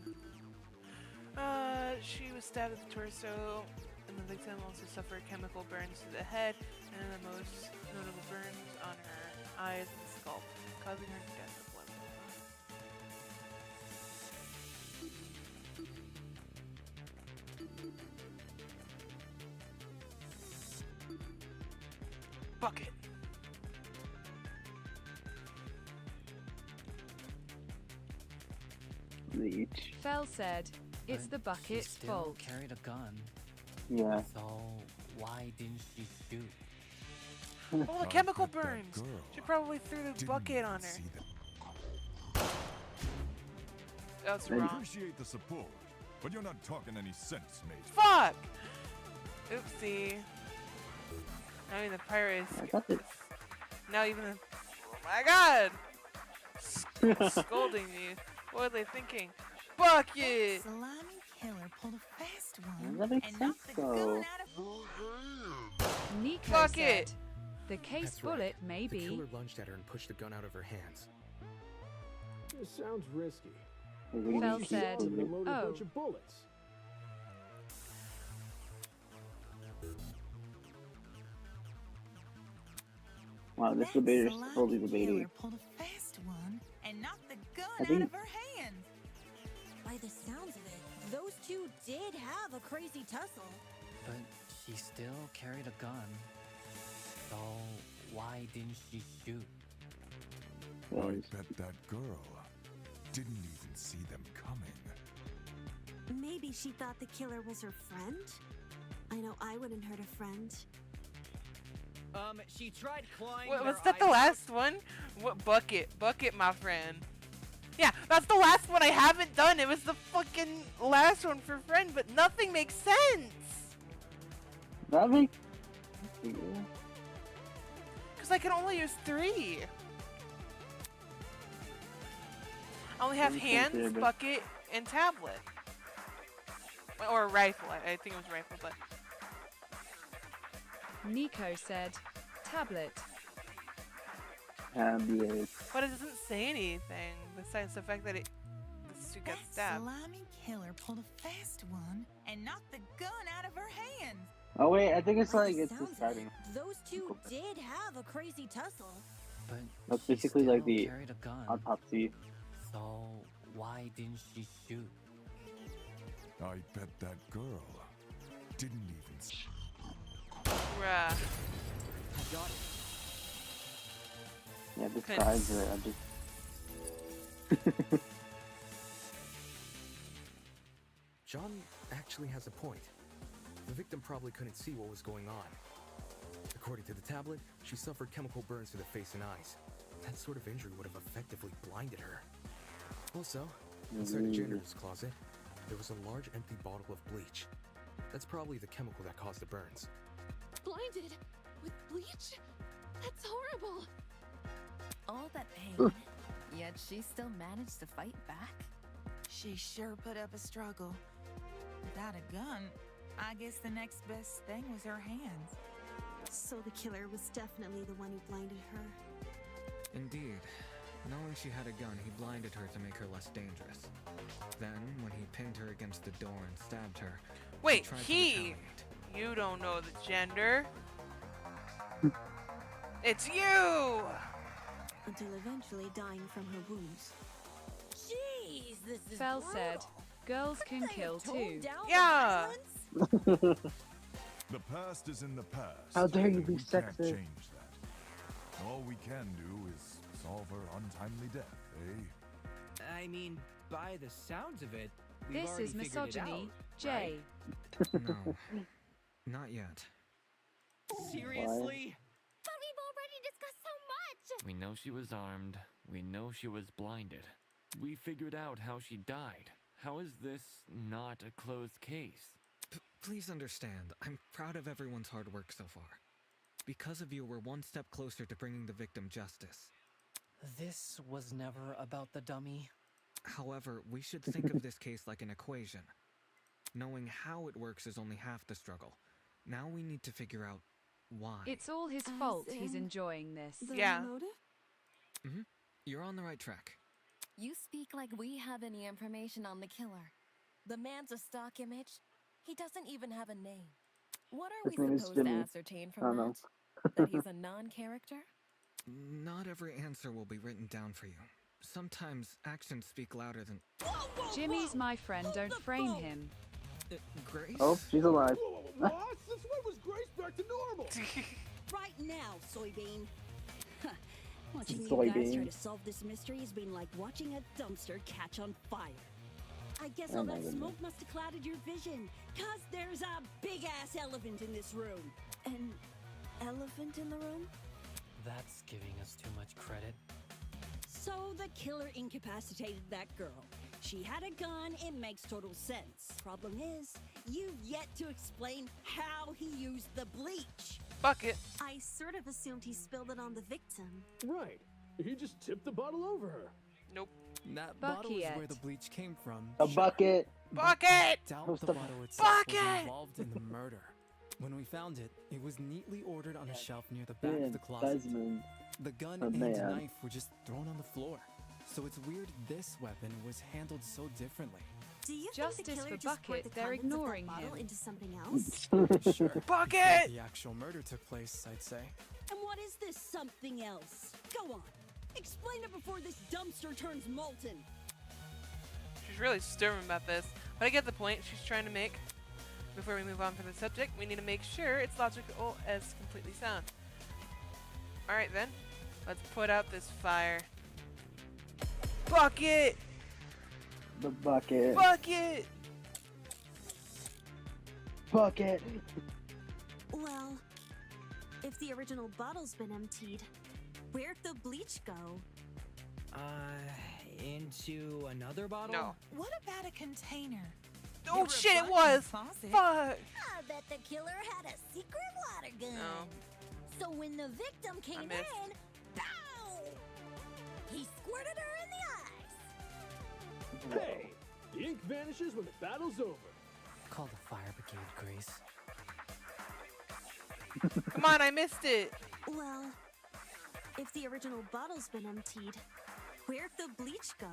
She was stabbed at the torso, and the victim also suffered chemical burns to the head, and the most notable burns on her eyes and scalp, causing her death of blood. Bucket. Bleach. Fell said, it's the She bucket's still fault. carried a gun. Yeah. So why didn't she shoot? Oh, the chemical burns! She probably threw the bucket on her. That's I wrong. appreciate the support, but you're not talking any sense, mate. Fuck! Oopsie. Now even the pirate is... Now even the... Oh my god! Scolding me. What are they thinking? Bucket! Salami killer pulled a fast one That makes and sense, knocked the gun though. out of Nico Bucket! said, the case That's right. bullet may The be. killer lunged at her and pushed the gun out of her hands. This sounds risky. Fell said, They loaded a oh. bunch of bullets. Wow, this debater's Salami totally debating. killer pulled a fast one and knocked the gun I out think- of her hand. By the sounds of it, those two did have a crazy tussle. But she still carried a gun. So why didn't she shoot? I bet that girl didn't even see them coming. Maybe she thought the killer was her friend? I know I wouldn't hurt a friend. She tried clawing What, their was that the eyes last one? What bucket? Bucket, my friend. Yeah, that's the last one I haven't done. It was the fucking last one for friend, but nothing makes sense. That makes... Because I can only use 3. I only have Let me consider hands, this. bucket, and tablet. Or rifle. I think it was rifle, but... Nico said, tablet. Tablet. But it doesn't say anything besides the fact that it this dude got stabbed. Salami killer pulled a fast one and knocked the gun out of her hand. Oh wait, I think it's By like the it's sounds the of starting. it, those two did have a crazy tussle. But That's she basically like still the carried a gun. autopsy. So why didn't she shoot? I bet that girl didn't even see. Bruh. I got it. Yeah, besides it, I just... John actually has a point. The victim probably couldn't see what was going on. According to the tablet, she suffered chemical burns to the face and eyes. That sort of injury would have effectively blinded her. Also, inside the janitor's closet, there was a large empty bottle of bleach. That's probably the chemical that caused the burns. Blinded? With bleach? That's horrible. All that pain, yet she still managed to fight back? She sure put up a struggle. Without a gun, I guess the next best thing was her hands. So the killer was definitely the one who blinded her. Indeed. Knowing she had a gun, he blinded her to make her less dangerous. Then, when he pinned her against the door and stabbed her, Wait, tried to he? retaliate. You don't know the gender. It's you! Until eventually dying from her wounds. Jeez, this is Fell brutal. said, girls can Couldn't they kill have toned too. down the Yeah. violence? The past is in the past. How dare you and be we can't sexist. change that. All we can do is solve her untimely death, eh? I mean, by the sounds of it, we've This already is figured it misogyny, out, Jay. right? No. Not yet. Seriously? But we've already discussed so much! We know she was armed. We know she was blinded. We figured out how she died. How is this not a closed case? Please understand, I'm proud of everyone's hard work so far. Because of you, we're one step closer to bringing the victim justice. This was never about the dummy. However, we should think of this case like an equation. Knowing how it works is only half the struggle. Now we need to figure out why. It's all his As fault he's in enjoying this. The Yeah. motive? Mm-hmm. You're on the right track. You speak like we have any information on the killer. The man's a stock image. He doesn't even have a name. What are His we name is supposed to Jimmy. ascertain I don't from know. that? That he's a non-character? Not every answer will be written down for you. Sometimes actions speak louder than... Jimmy's my friend, don't frame him. Grace? Oh, she's alive. Boss, since when was Grace back to normal? Right now, soybean. Huh. Watching you Soybean. guys try to solve this mystery has been like watching a dumpster catch on fire. I guess Oh all my that goodness. smoke must have clouded your vision. Cause there's a big-ass elephant in this room. An elephant in the room? That's giving us too much credit. So the killer incapacitated that girl. She had a gun, it makes total sense. Problem is, you've yet to explain how he used the bleach. Bucket. I sort of assumed he spilled it on the victim. Right. He just tipped the bottle over her. Nope. That bottle is Bucket. where the bleach came from. A bucket. Bucket! Doubt Who's the the- bottle itself was Bucket! involved in the murder. When we found it, it was neatly ordered on a shelf near the back Yeah, of the closet. Desmond. The gun Oh, and man. knife were just thrown on the floor. So it's weird this weapon was handled so differently. Do you Justice think the killer for just poured Bucket, the they're contents of that ignoring bottle him. into something else? Sure. Bucket! The actual murder took place, I'd say. And what is this something else? Go on. Explain it before this dumpster turns molten. She's really stubborn about this, but I get the point she's trying to make. Before we move on from the subject, we need to make sure it's logical as completely sound. Alright then, let's put out this fire. Bucket! The bucket. Bucket! Bucket. Well, if the original bottle's been emptied, where'd the bleach go? Into another bottle? No. What about a container? Oh There were shit, it buttons in the was! closet. Fuck! I bet the killer had a secret water gun. No. So when the victim came missed. in, pow! He squirted her in the eyes. Hey, the ink vanishes when the battle's over. Call the fire brigade, Grace. Come on, I missed it! Well, if the original bottle's been emptied, where'd the bleach go?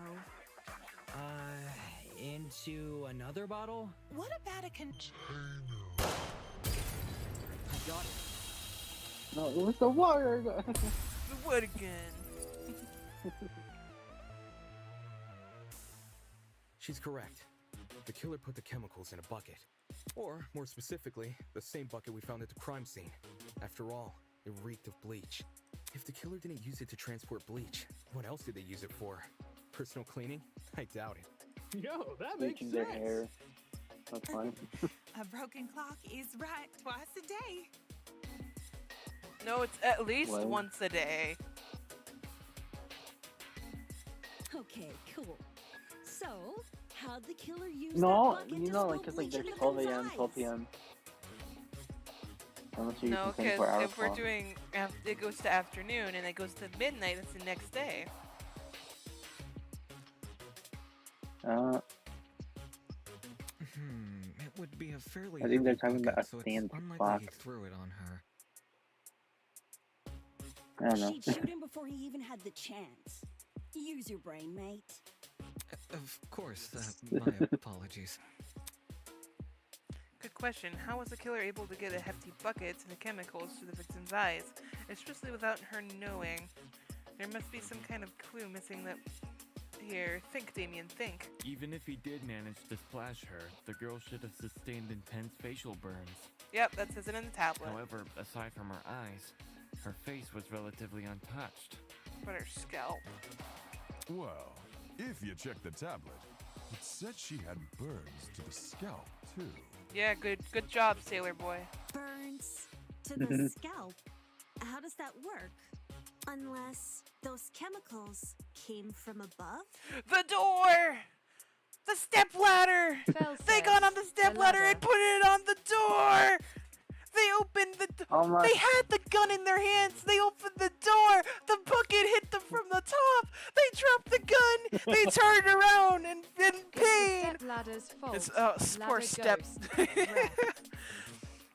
Into another bottle? What about a container? I got it. No, it was the water gun. The wood again. She's correct. The killer put the chemicals in a bucket. Or, more specifically, the same bucket we found at the crime scene. After all, it reeked of bleach. If the killer didn't use it to transport bleach, what else did they use it for? Personal cleaning? I doubt it. Yo, that makes Bleaching sense. their hair. That's fine. A broken clock is right twice a day. No, it's at least What? once a day. Okay, cool. So, how'd the killer use No, that bucket you to know, spill like, it's like bleach there's in the 12 victim's a.m., 12 eyes? p.m. Unless you No, use the because 24-hour if we're clock. doing, it goes to afternoon and it goes to midnight. It's the next day. It would be a fairly I think they're heavy talking about bucket, a so it's stand unlikely clock. he threw it on her. I don't know. She'd shoot him before he even had the chance. Use your brain, mate. Of course, my apologies. Good question. How was the killer able to get a hefty bucket to the chemicals to the victim's eyes, especially without her knowing? There must be some kind of clue missing that... Here, think, Damien, think. Even if he did manage to splash her, the girl should have sustained intense facial burns. Yep, that says it in the tablet. However, aside from her eyes, her face was relatively untouched. But her scalp. Well, if you check the tablet, it said she had burns to the scalp, too. Yeah, good job, Sailor Boy. Burns to the scalp? How does that work? Unless those chemicals came from above? The door! The step ladder! They got on the step ladder and put it on the door! They opened the door. They had the gun in their hands. They opened the door. The bucket hit them from the top. They dropped the gun. They turned around and in pain. Step ladder's fault. It's poor Ladder step. ghost.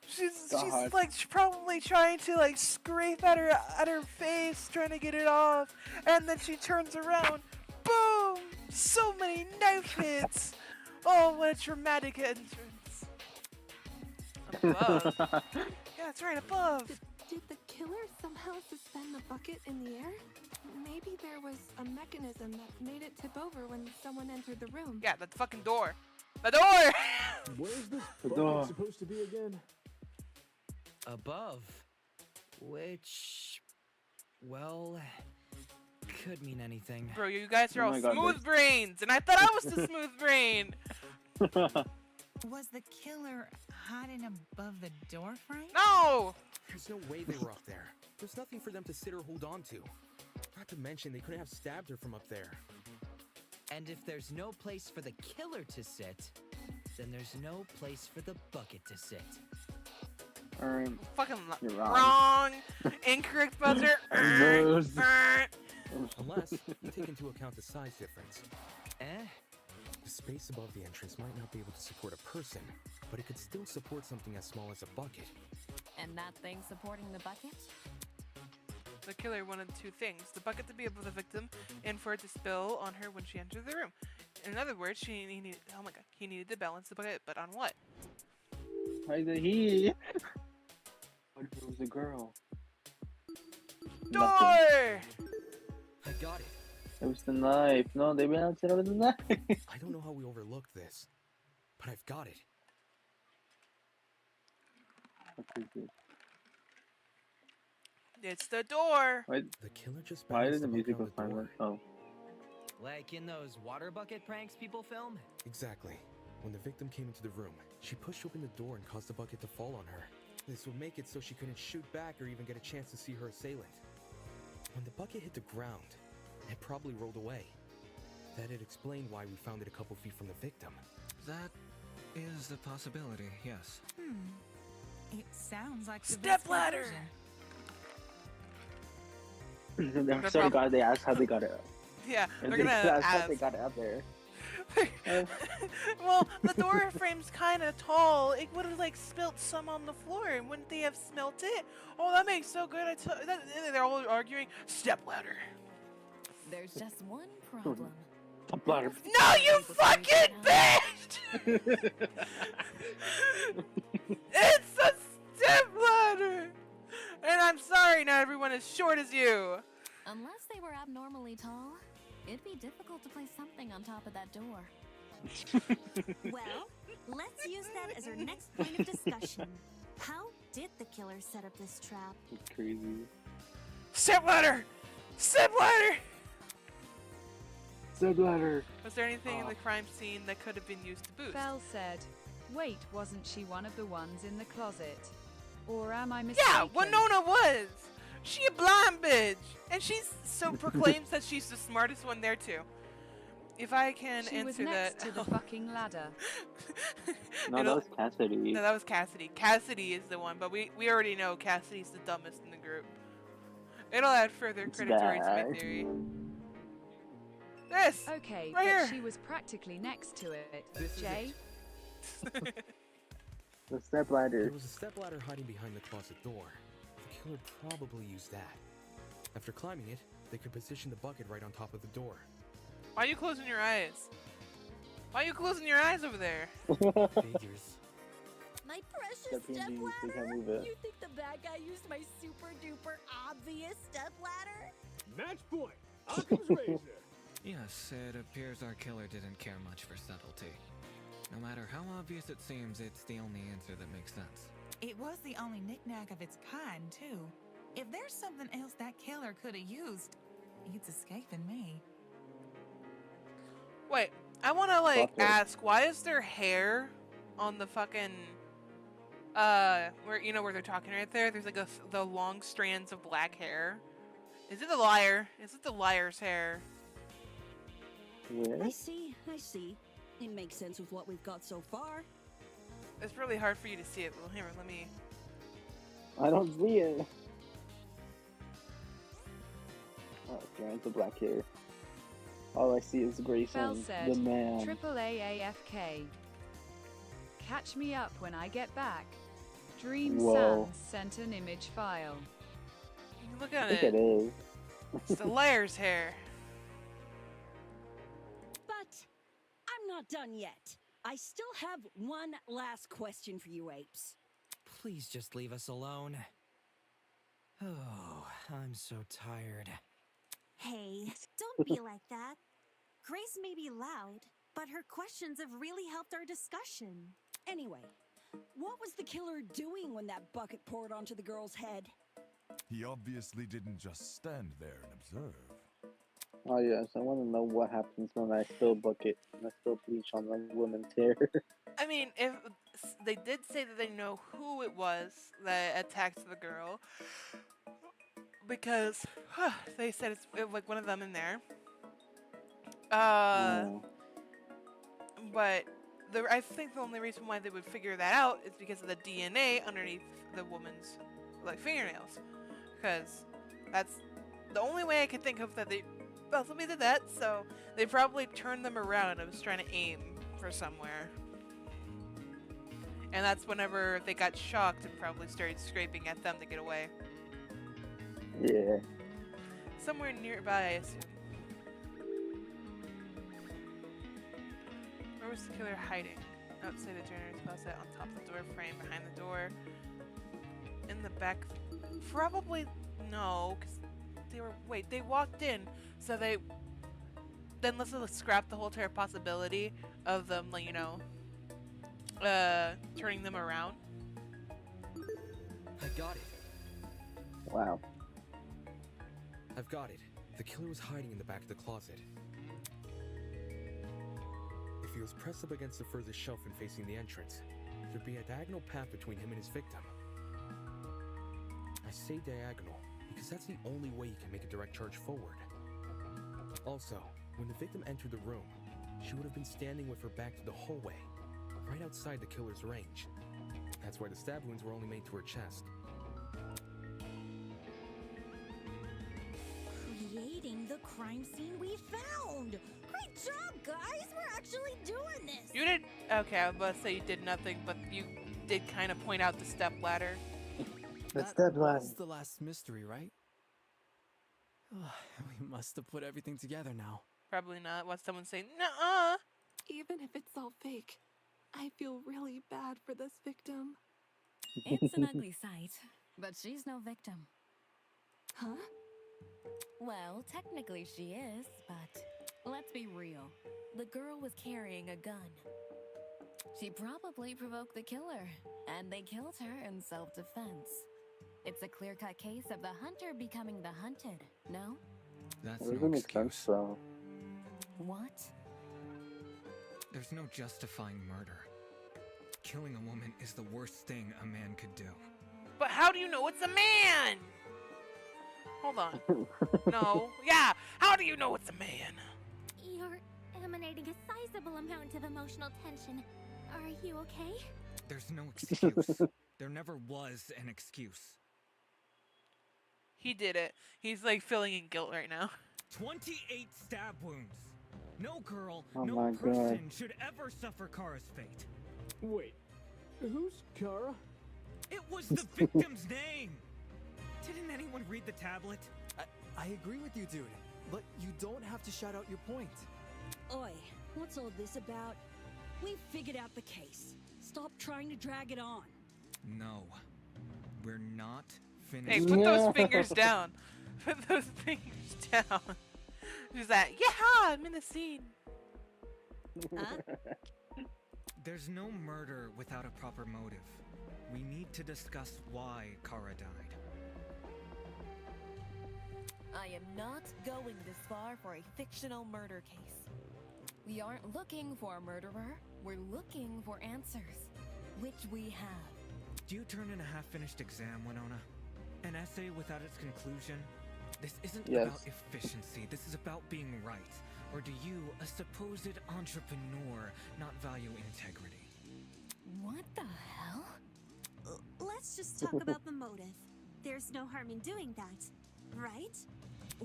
She's God. like probably trying to like scrape at her face, trying to get it off, and then she turns around. Boom! So many knife hits. Oh, what a traumatic entrance. Above. Yeah, it's right above. Did the killer somehow suspend the bucket in the air? Maybe there was a mechanism that made it tip over when someone entered the room. Yeah, the fucking door. The door! Where's this The bucket door. supposed to be again? Above. Which, well, could mean anything. Bro, you guys are Oh all my God, smooth this- brains, and I thought I was the smooth brain. Was the killer hiding above the door frame? No! There's no way they were up there. There's nothing for them to sit or hold on to. Not to mention, they couldn't have stabbed her from up there. And if there's no place for the killer to sit, then there's no place for the bucket to sit. Fucking You're wrong. Incorrect buzzer. Buzz. Unless you take into account the size difference. Eh? The space above the entrance might not be able to support a person, but it could still support something as small as a bucket. And that thing supporting the bucket? The killer wanted two things: the bucket to be above the victim, and for it to spill on her when she entered the room. In other words, he needed. Oh my god, he needed to balance the bucket, but on what? Why is it he? What if it was a girl? Door! I got it. It was the knife. No, they announced it was the knife. I don't know how we overlooked this, but I've got it. What is it? It's the door. Why, The killer just why balanced did the bucket music on go the door. silent? Oh. Like in those water bucket pranks people film? Exactly. When the victim came into the room, she pushed open the door and caused the bucket to fall on her. This would make it so she couldn't shoot back or even get a chance to see her assailant. When the bucket hit the ground, it probably rolled away. That'd explain why we found it a couple feet from the victim. That is a possibility, yes. It sounds like the Step best ladder! version. I'm so glad they asked how they got it up. Yeah, And they're they gonna asked how ask. they got it up there. Well, the door frame's kind of tall. It would have like spilt some on the floor, and wouldn't they have smelt it? Oh, that makes so good. They're all arguing. Step ladder. There's just one problem. Step ladder. No, you fucking bitch! It's a step ladder, and I'm sorry, not everyone is short as you. Unless they were abnormally tall, it'd be difficult to place something on top of that door. Well, let's use that as our next point of discussion. How did the killer set up this trap? It's crazy. Step ladder! Step ladder! Step ladder. Was there anything in the crime scene that could have been used to boost? Belle said, wait, wasn't she one of the ones in the closet? Or am I mistaken? Yeah, Winona was. She a blind bitch, and she's so proclaims that she's the smartest one there too. If I can She was answer next that. to the fucking ladder. No, that was Cassidy. No, that was Cassidy. Cassidy is the one, but we already know Cassidy's the dumbest in the group. It'll add further It's credibility to my bad. theory. This! Okay, right but here. she was practically next to it. This is Jay? The stepladder. There was a stepladder hiding behind the closet door. The killer probably used that. After climbing it, they could position the bucket right on top of the door. Why are you closing your eyes? Why are you closing your eyes over there? Figures. My precious The PNGs, they stepladder? can't move it. You think the bad guy used my super duper obvious stepladder? Match point. Occam's razor. Yes, it appears our killer didn't care much for subtlety. No matter how obvious it seems, it's the only answer that makes sense. It was the only knickknack of its kind, too. If there's something else that killer could have used, it's escaping me. Wait, I want to like Bucket. ask, why is there hair on the fucking where where they're talking right there? There's like the long strands of black hair. Is it the liar? Is it the liar's hair? Yeah. I see. It makes sense with what we've got so far. It's really hard for you to see it. Well, here, let me. I don't see it. Oh, strands of black hair. All I see is Fell Grayson, said, the man. Triple AAFK. Catch me up when I get back. Dream Whoa. Sans sent an image file. Look I at think it. it is. It's the liar's hair. But I'm not done yet. I still have one last question for you apes. Please just leave us alone. Oh, I'm so tired. Hey, don't be like that. Grace may be loud, but her questions have really helped our discussion. Anyway, what was the killer doing when that bucket poured onto the girl's head? He obviously didn't just stand there and observe. Oh yes, I want to know what happens when I spill bucket and I spill bleach on the woman's hair. I mean, if they did say that they know who it was that attacked the girl, because they said it's like one of them in there. But I think the only reason why they would figure that out is because of the DNA underneath the woman's like fingernails, because that's the only way I could think of that they possibly did that. So they probably turned them around and was trying to aim for somewhere. And that's whenever they got shocked and probably started scraping at them to get away. Yeah. Somewhere nearby, I assume. Where was the killer hiding? Outside the janitor's closet, on top of the door frame, behind the door, in the back. Probably no, because they walked in, so then let's scrap the whole entire possibility of them, like, turning them around. I got it. Wow. I've got it. The killer was hiding in the back of the closet. If he was pressed up against the furthest shelf and facing the entrance, there'd be a diagonal path between him and his victim. I say diagonal because that's the only way you can make a direct charge forward. Also, when the victim entered the room, she would have been standing with her back to the hallway, right outside the killer's range. That's why the stab wounds were only made to her chest. Creating the crime scene we found! Great job, guys! We're actually doing this! You did okay. I was about to say you did nothing, but you did kind of point out the step ladder. That's That that one. was the last mystery, right? We must have put everything together now. Probably not. What someone say? Nuh-uh. Even if it's all fake, I feel really bad for this victim. It's an ugly sight, but she's no victim. Huh? Well, technically she is, but let's be real. The girl was carrying a gun. She probably provoked the killer, and they killed her in self-defense. It's a clear-cut case of the hunter becoming the hunted, no? That's That no doesn't make sense excuse. though. What? There's no justifying murder. Killing a woman is the worst thing a man could do. But how do you know it's a man? Hold on. No. Yeah. How do you know it's a man? You're eliminating a sizable amount of emotional tension. Are you okay? There's no excuse. There never was an excuse. He did it. He's like feeling in guilt right now. 28 stab wounds. No girl, Oh no my person God. should ever suffer Kara's fate. Wait, who's Kara? It was the victim's name! Didn't anyone read the tablet? I agree with you, dude. But you don't have to shout out your point. Oi, what's all this about? We've figured out the case. Stop trying to drag it on. No. We're not finished. Hey, put those fingers down. Put those fingers down. She's like, yeah, I'm in the scene. There's no murder without a proper motive. We need to discuss why Kara died. I am not going this far for a fictional murder case. We aren't looking for a murderer, we're looking for answers, which we have. Do you turn in a half-finished exam, Winona? An essay without its conclusion? This isn't about efficiency, this is about being right. Or do you, a supposed entrepreneur, not value integrity? What the hell? Let's just talk about the motive. There's no harm in doing that, right?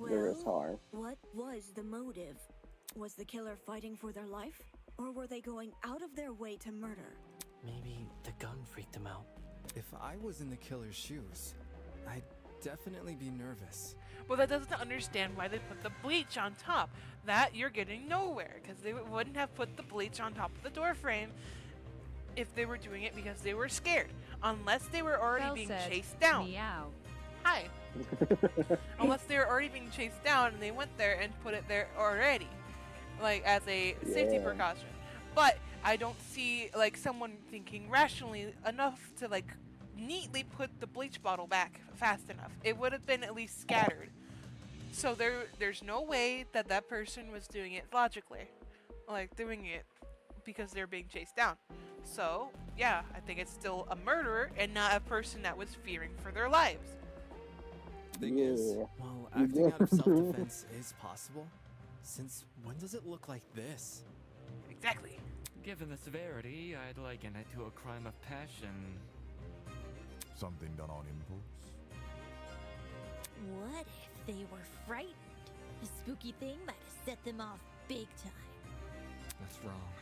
There is harm. What was the motive? Was the killer fighting for their life? Or were they going out of their way to murder? Maybe the gun freaked him out. If I was in the killer's shoes, I'd definitely be nervous. Well, that doesn't understand why they put the bleach on top. That you're getting nowhere, because they wouldn't have put the bleach on top of the door frame if they were doing it because they were scared. Unless they were already Belle being said, chased down. Meow. Hi. Unless they were already being chased down and they went there and put it there already. Like, as a safety precaution. But I don't see, like, someone thinking rationally enough to, like, neatly put the bleach bottle back fast enough. It would have been at least scattered. So there's no way that that person was doing it logically. Like, doing it because they're being chased down. So, yeah, I think it's still a murderer and not a person that was fearing for their lives. Thing is, while acting out of self-defense is possible, since when does it look like this? Exactly. Given the severity, I'd liken it to a crime of passion. Something done on impulse? What if they were frightened? A spooky thing might have set them off big time. That's wrong.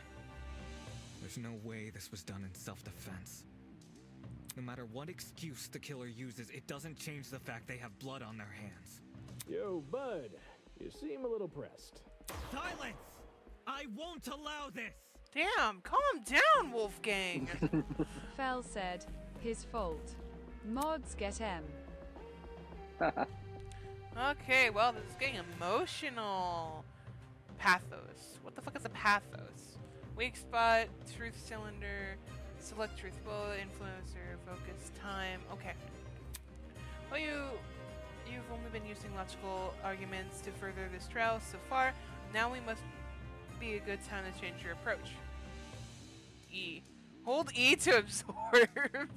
There's no way this was done in self-defense. No matter what excuse the killer uses, it doesn't change the fact they have blood on their hands. Yo, bud, you seem a little pressed. Silence! I won't allow this! Damn, calm down, Wolfgang! Fell said, his fault. Mods get M. Okay, well, this is getting emotional. Pathos. What the fuck is a pathos? Weak spot, truth cylinder, select truth bullet, influencer, focus, time. Okay. Well, you've only been using logical arguments to further this trial so far. Now we must be a good time to change your approach. E. Hold E to absorb.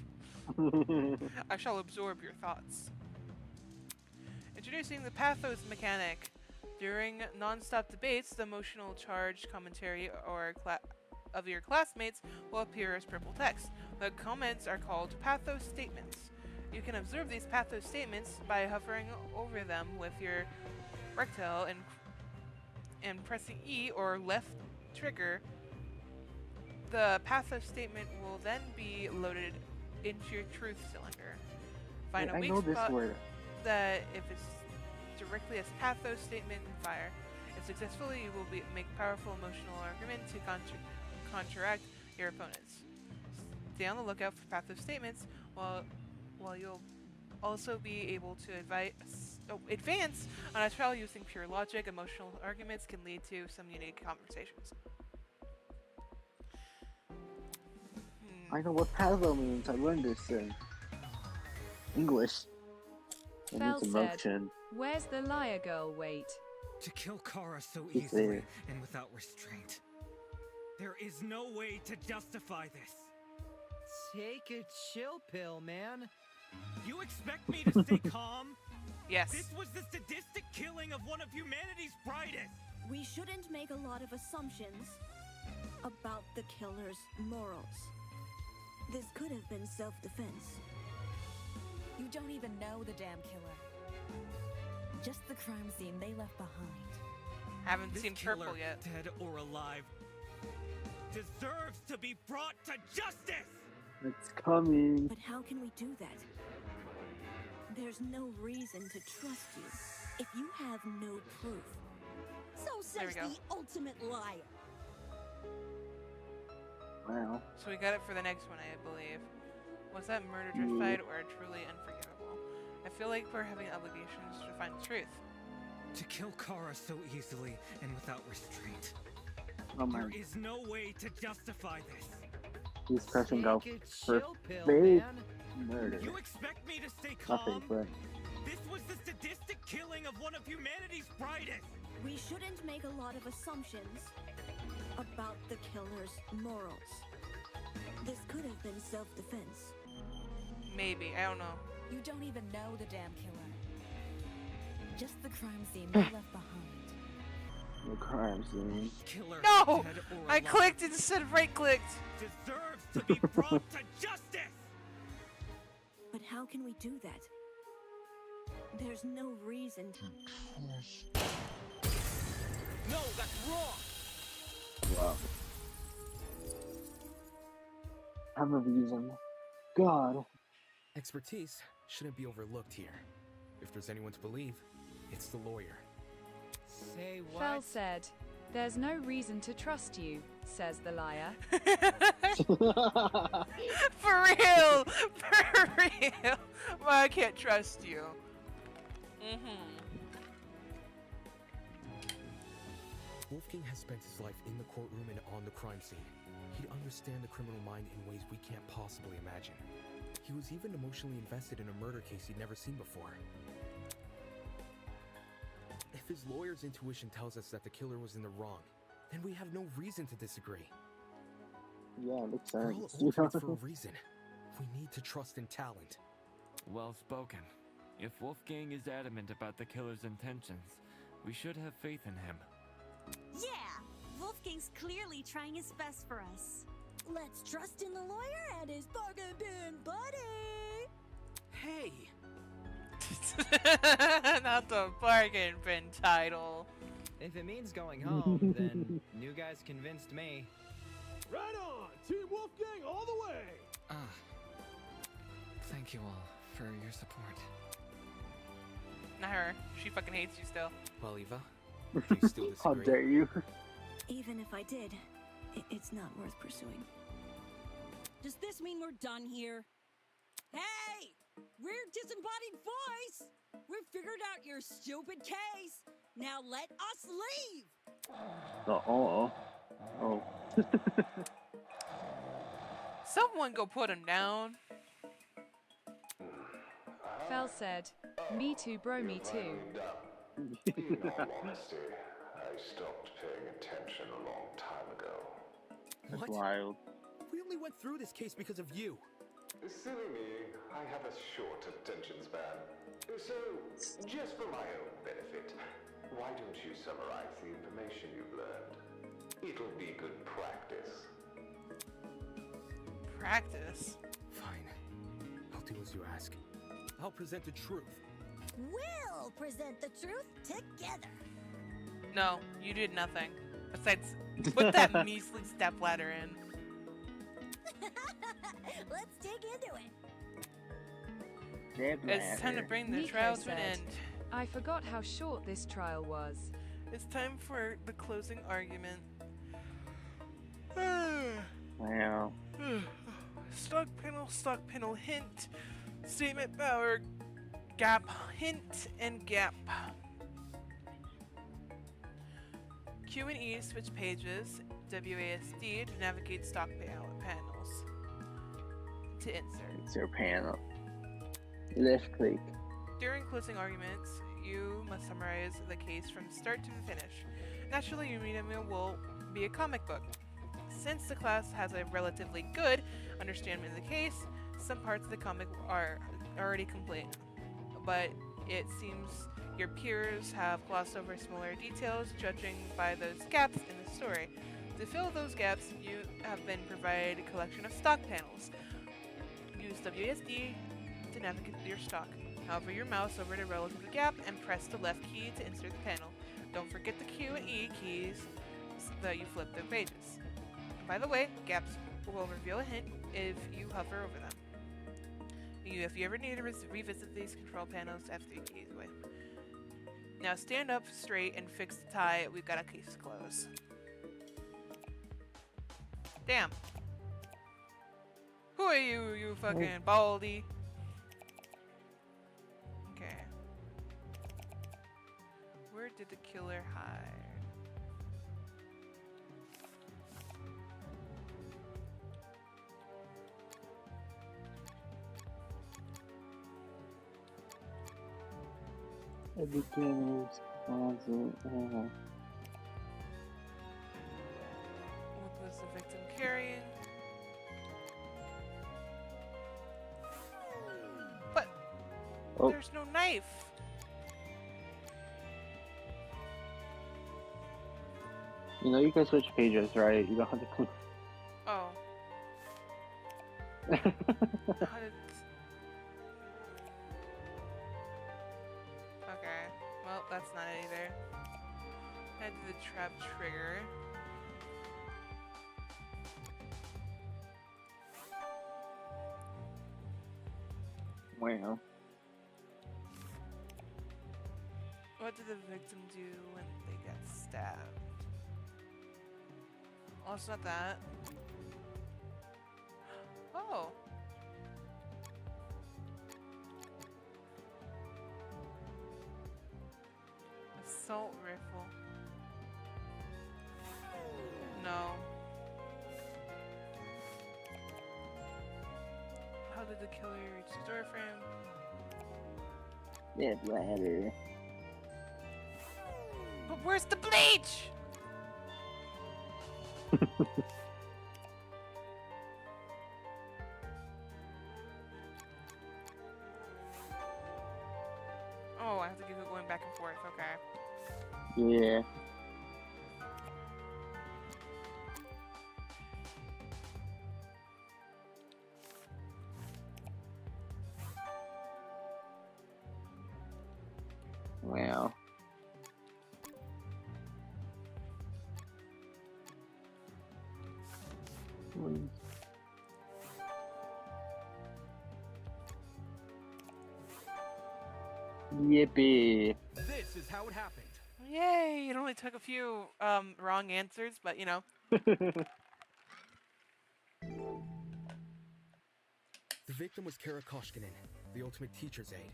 I shall absorb your thoughts. Introducing the pathos mechanic. During non-stop debates, the emotional charge commentary of your classmates will appear as purple text. The comments are called pathos statements. You can observe these pathos statements by hovering over them with your rectangle and pressing E or left trigger. The pathos statement will then be loaded into your truth cylinder. Find a weak spot that if it's directly as pathos statement and fire. If successfully, you will make powerful emotional argument to counteract your opponents. Stay on the lookout for pathos statements while you'll also be able to advance on a trial using pure logic. Emotional arguments can lead to some unique conversations. I know what patho means. I learned this in English. It Fell means said, emotion. where's the liar girl weight? To kill Kara so He's easily there. and without restraint. There is no way to justify this. Take a chill pill, man. You expect me to stay calm? Yes. This was the sadistic killing of one of humanity's brightest. We shouldn't make a lot of assumptions about the killer's morals. This could have been self-defense. You don't even know the damn killer. Just the crime scene they left behind. Haven't This seen killer, Purple yet. dead or alive, deserves to be brought to justice! It's coming. But how can we do that? There's no reason to trust you if you have no proof. So There we says go. the ultimate liar. Wow. So we got it for the next one, I believe. Was that murder justified or truly unforgivable? I feel like we're having obligations to find the truth. To kill Kara so easily and without restraint. Oh my. There is no way to justify this. He's pressing go Take a for chill pill, big man. murder. You expect me to stay Nothing, calm? but This was the sadistic killing of one of humanity's brightest! We shouldn't make a lot of assumptions about the killer's morals. This could have been self-defense. Maybe, I don't know. You don't even know the damn killer. Just the crime scene they left behind. the crime scene. Killer, No! dead or I alive, clicked instead of right-clicked. deserves to be brought to justice! But how can we do that? There's no reason to. No, that's wrong! Wow. Have a reason. God. Expertise shouldn't be overlooked here. If there's anyone to believe, it's the lawyer. Say what? Fel said, "There's no reason to trust you," says the liar. For real! For real! Well, I can't trust you. Wolfgang has spent his life in the courtroom and on the crime scene. He'd understand the criminal mind in ways we can't possibly imagine. He was even emotionally invested in a murder case he'd never seen before. If his lawyer's intuition tells us that the killer was in the wrong, then we have no reason to disagree. Yeah, it makes We're all sense. ultimates for a reason. We need to trust in talent. Well spoken. If Wolfgang is adamant about the killer's intentions, we should have faith in him. Yeah, Wolfgang's clearly trying his best for us. Let's trust in the lawyer and his bargain bin buddy. Hey! Not the bargain bin title. If it means going home, then new guys convinced me. Right on! Team Wolfgang all the way! Thank you all for your support. Not her. She fucking hates you still. Well, Eva, do you still How disagree? dare you? Even if I did, it's not worth pursuing. Does this mean we're done here? Hey! We're Disembodied Voice! We figured out your stupid case! Now let us leave! Oh. Someone go put him down. Fel said, "Me too, bro, me too." In all honesty, I stopped paying attention a long time ago. That's What? wild. We only went through this case because of you. Silly me, I have a short attention span. So, just for my own benefit, why don't you summarize the information you've learned? It'll be good practice. Practice. Fine. I'll do as you ask. I'll present the truth. We'll present the truth together. No, you did nothing. Besides, put that measly stepladder in. Let's dig into it. It's time to bring the Nico trial to an said, end. "I forgot how short this trial was." It's time for the closing argument. Wow. Stock panel, hint, statement power, gap, hint, and gap. Q and E to switch pages, WASD to navigate stock panels. To insert. It's your panel. Left click. During closing arguments, you must summarize the case from start to finish. Naturally, your medium will be a comic book. Since the class has a relatively good understanding of the case, some parts of the comic are already complete. But It seems your peers have glossed over smaller details, judging by those gaps in the story. To fill those gaps, you have been provided a collection of stock panels. Use WSD to navigate through your stock. Hover your mouse over the relative gap and press the left key to insert the panel. Don't forget the Q and E keys so that you flip the pages. And by the way, gaps will reveal a hint if you hover over them. If you ever need to revisit these control panels, F3 keys away. Now stand up straight and fix the tie. We've got a case to close. Damn. Who are you, you fucking baldy? Okay. Where did the killer hide? It begins closet. What was the victim carrying? But there's no knife. You know you can switch pages, right? You don't have to click. Oh. How did... Okay. Well, that's not it either. I do the trap trigger. Wow. What did the victim do when they got stabbed? Oh, it's not that. Oh. Assault rifle. No. How did the killer reach the door frame? That ladder. But where's the bleach? Oh, I have to keep it going back and forth. Okay. Yeah. Wow. Yippee. This is how it happened. Yay! It only took a few wrong answers, but you know. The victim was Kara Koshkinen, the ultimate teacher's aide.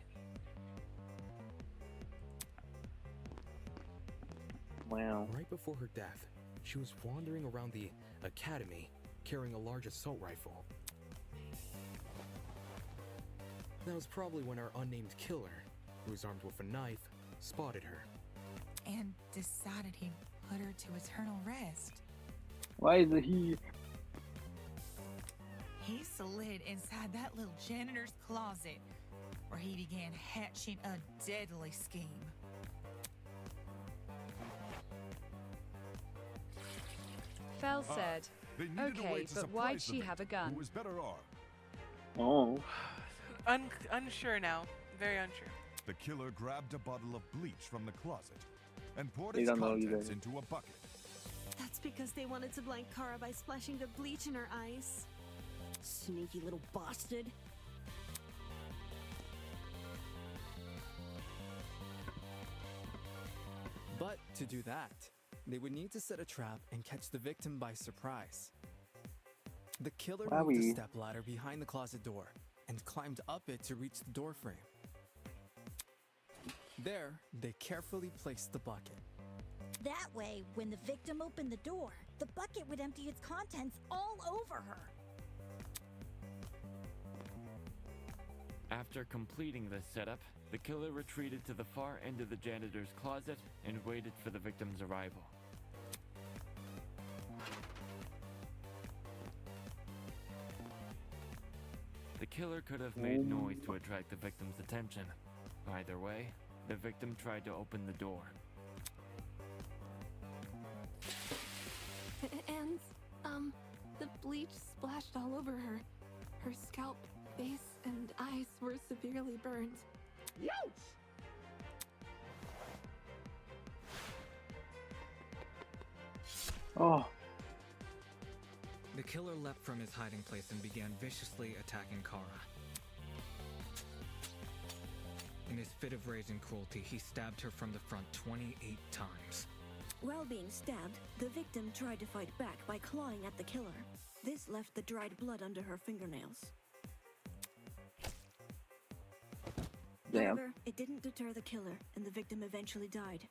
Wow. Right before her death, she was wandering around the academy carrying a large assault rifle. That was probably when our unnamed killer, who was armed with a knife, spotted her. And decided he'd put her to eternal rest. Why is it he? He slid inside that little janitor's closet, where he began hatching a deadly scheme. Fell said, They needed a way okay, to but why'd surprise the she have a victim, gun? who was better armed. Oh. Unsure now. Very unsure. The killer grabbed a bottle of bleach from the closet and poured They its don't know contents either. into a bucket. That's because they wanted to blind Kara by splashing the bleach in her eyes. Sneaky little bastard. But to do that, they would need to set a trap and catch the victim by surprise. The killer moved a Wowie. stepladder behind the closet door and climbed up it to reach the door frame. There, they carefully placed the bucket. That way, when the victim opened the door, the bucket would empty its contents all over her. After completing this setup, the killer retreated to the far end of the janitor's closet and waited for the victim's arrival. The killer could have made noise to attract the victim's attention. Either way, the victim tried to open the door. And, the bleach splashed all over her. Her scalp, face, and eyes were severely burned. Youch! Oh. The killer leapt from his hiding place and began viciously attacking Kara. In his fit of rage and cruelty, he stabbed her from the front 28 times. While being stabbed, the victim tried to fight back by clawing at the killer. This left the dried blood under her fingernails. Damn. However, it didn't deter the killer, and the victim eventually died.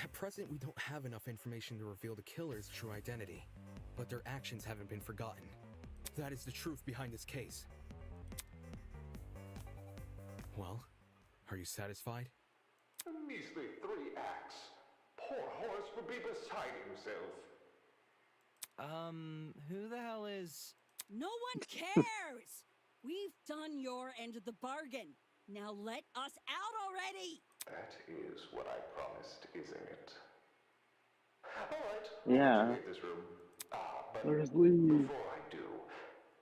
At present, we don't have enough information to reveal the killer's true identity, but their actions haven't been forgotten. That is the truth behind this case. Well, are you satisfied? A measly 3 acts. Poor horse would be beside himself. Who the hell is... No one cares! We've done your end of the bargain. Now let us out already! That is what I promised, isn't it? Alright. Yeah. Leave this room. But Where's Lee? before I do,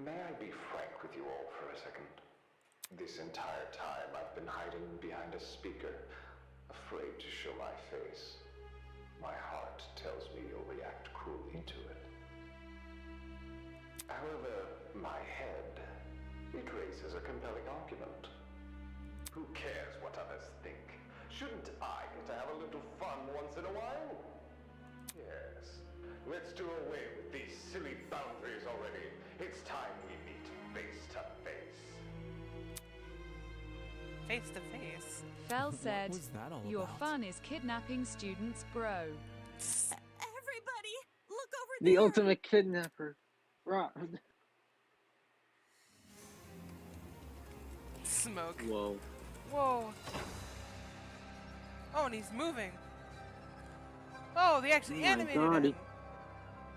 may I be frank with you all for a second? This entire time I've been hiding behind a speaker, afraid to show my face. My heart tells me you'll react cruelly to it. However, my head, it raises a compelling argument. Who cares what others think? Shouldn't I get to have a little fun once in a while? Yes. Let's do away with these silly boundaries already. It's time we meet face to face. Face to face. Fell said, was that all "Your about?" fun is kidnapping students, bro." Everybody, look over The there! ultimate kidnapper. Right. Smoke. Whoa. Whoa. Oh, and he's moving. Oh, they actually animated God, him.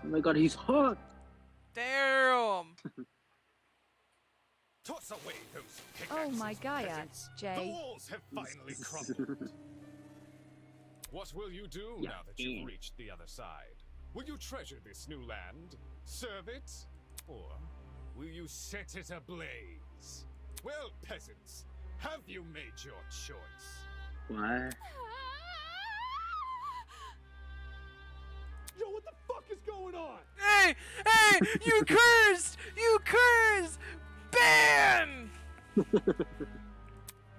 Oh my god, he's hot! Damn. Toss away those Oh my pickaxes, Gaia, peasants. The Jay. walls have finally crumbled. What will you do Yeah, now that you've reached the other side? Will you treasure this new land, serve it, or will you set it ablaze? Well, peasants, have you made your choice? What? Yo, what the fuck is going on? Hey, hey, you cursed! You cursed! Ban!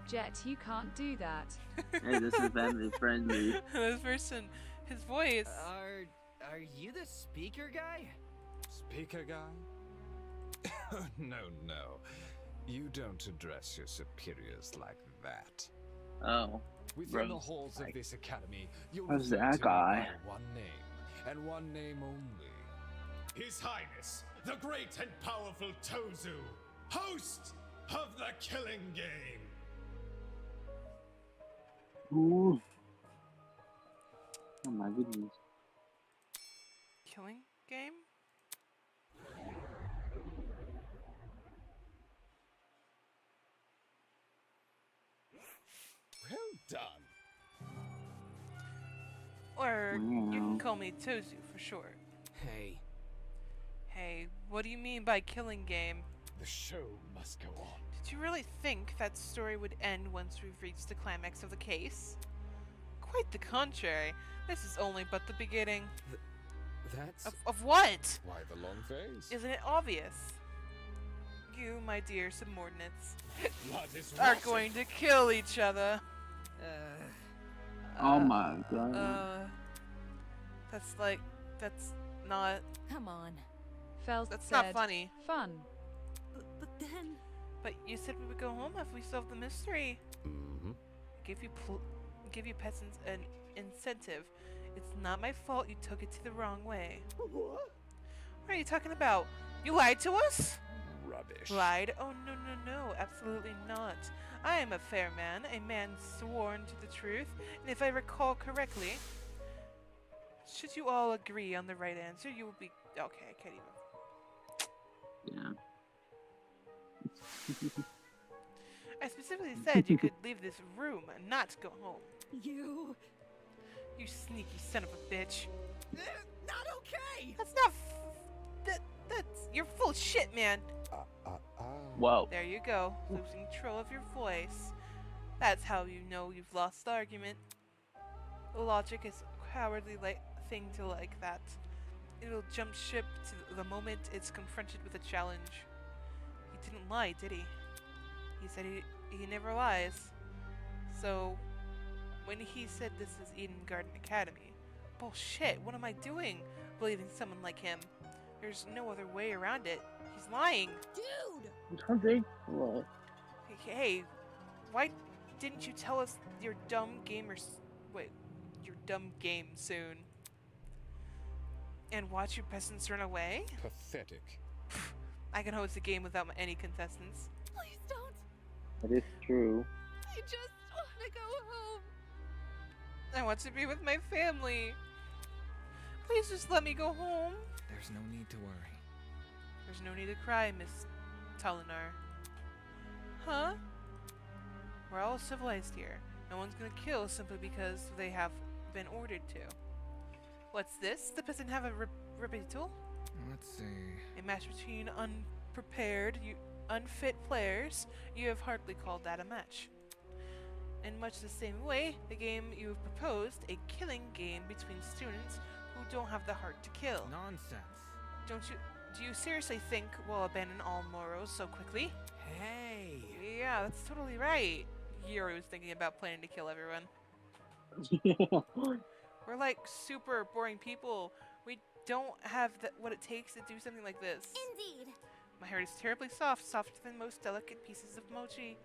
Jet, you can't do that. Hey, this is family friendly. This person, his voice. Are you the speaker guy? Speaker guy? No, no. You don't address your superiors like that. Oh. Within the Rose, halls of like, this academy, you'll who's refer that to me guy? by one name, and one name only. His Highness, the great and powerful Tozu, host of the Killing Game. Ooh. Oh my goodness. Killing game? Well done. Or you Wow. can call me Tozu for short. Hey, Hey, what do you mean by killing game? The show must go on. Did you really think that story would end once we've reached the climax of the case? Quite the contrary. This is only but the beginning. That's... Of what? Why the long face? Isn't it obvious? You, my dear subordinates, Blood is are rotting. going to kill each other. Oh my god. That's not. Come on. Fell That's said, not funny. Fun. But then... But you said we would go home after we solved the mystery. Mm-hmm. Give you peasants an incentive. It's not my fault you took it to the wrong way. What? What are you talking about? You lied to us? Rubbish. Lied? Oh, no, no, no, absolutely not. I am a fair man, a man sworn to the truth, and if I recall correctly, should you all agree on the right answer, you will be... Okay, I can't even... Yeah. I specifically said you could leave this room and not go home. You sneaky son of a bitch. not okay. That's not. That's. You're full of shit, man. Wow. There you go, losing control of your voice. That's how you know you've lost the argument. Logic is a cowardly thing to like that. It'll jump ship to the moment it's confronted with a challenge. He didn't lie, did he? He said he never lies. So, when he said this is Eden Garden Academy, bullshit, what am I doing believing someone like him? There's no other way around it. He's lying. Dude! Don't they? What? Hey, why didn't you tell us your dumb game soon? And watch your peasants run away? Pathetic. I can host a game without any contestants. Please don't. That is true. I just want to go home. I want to be with my family. Please just let me go home. There's no need to worry. There's no need to cry, Miss Talinar. Huh? We're all civilized here. No one's gonna kill simply because they have been ordered to. What's this? The peasant have a rebuttal? Let's see. A match between unfit players. You have hardly called that a match. In much the same way, the game you have proposed, a killing game between students who don't have the heart to kill. Nonsense. Do you seriously think we'll abandon all morals so quickly? Hey! Yeah, that's totally right. Yoru's thinking about planning to kill everyone. We're like super boring people. We don't have what it takes to do something like this. Indeed. My heart is terribly soft, softer than most delicate pieces of mochi.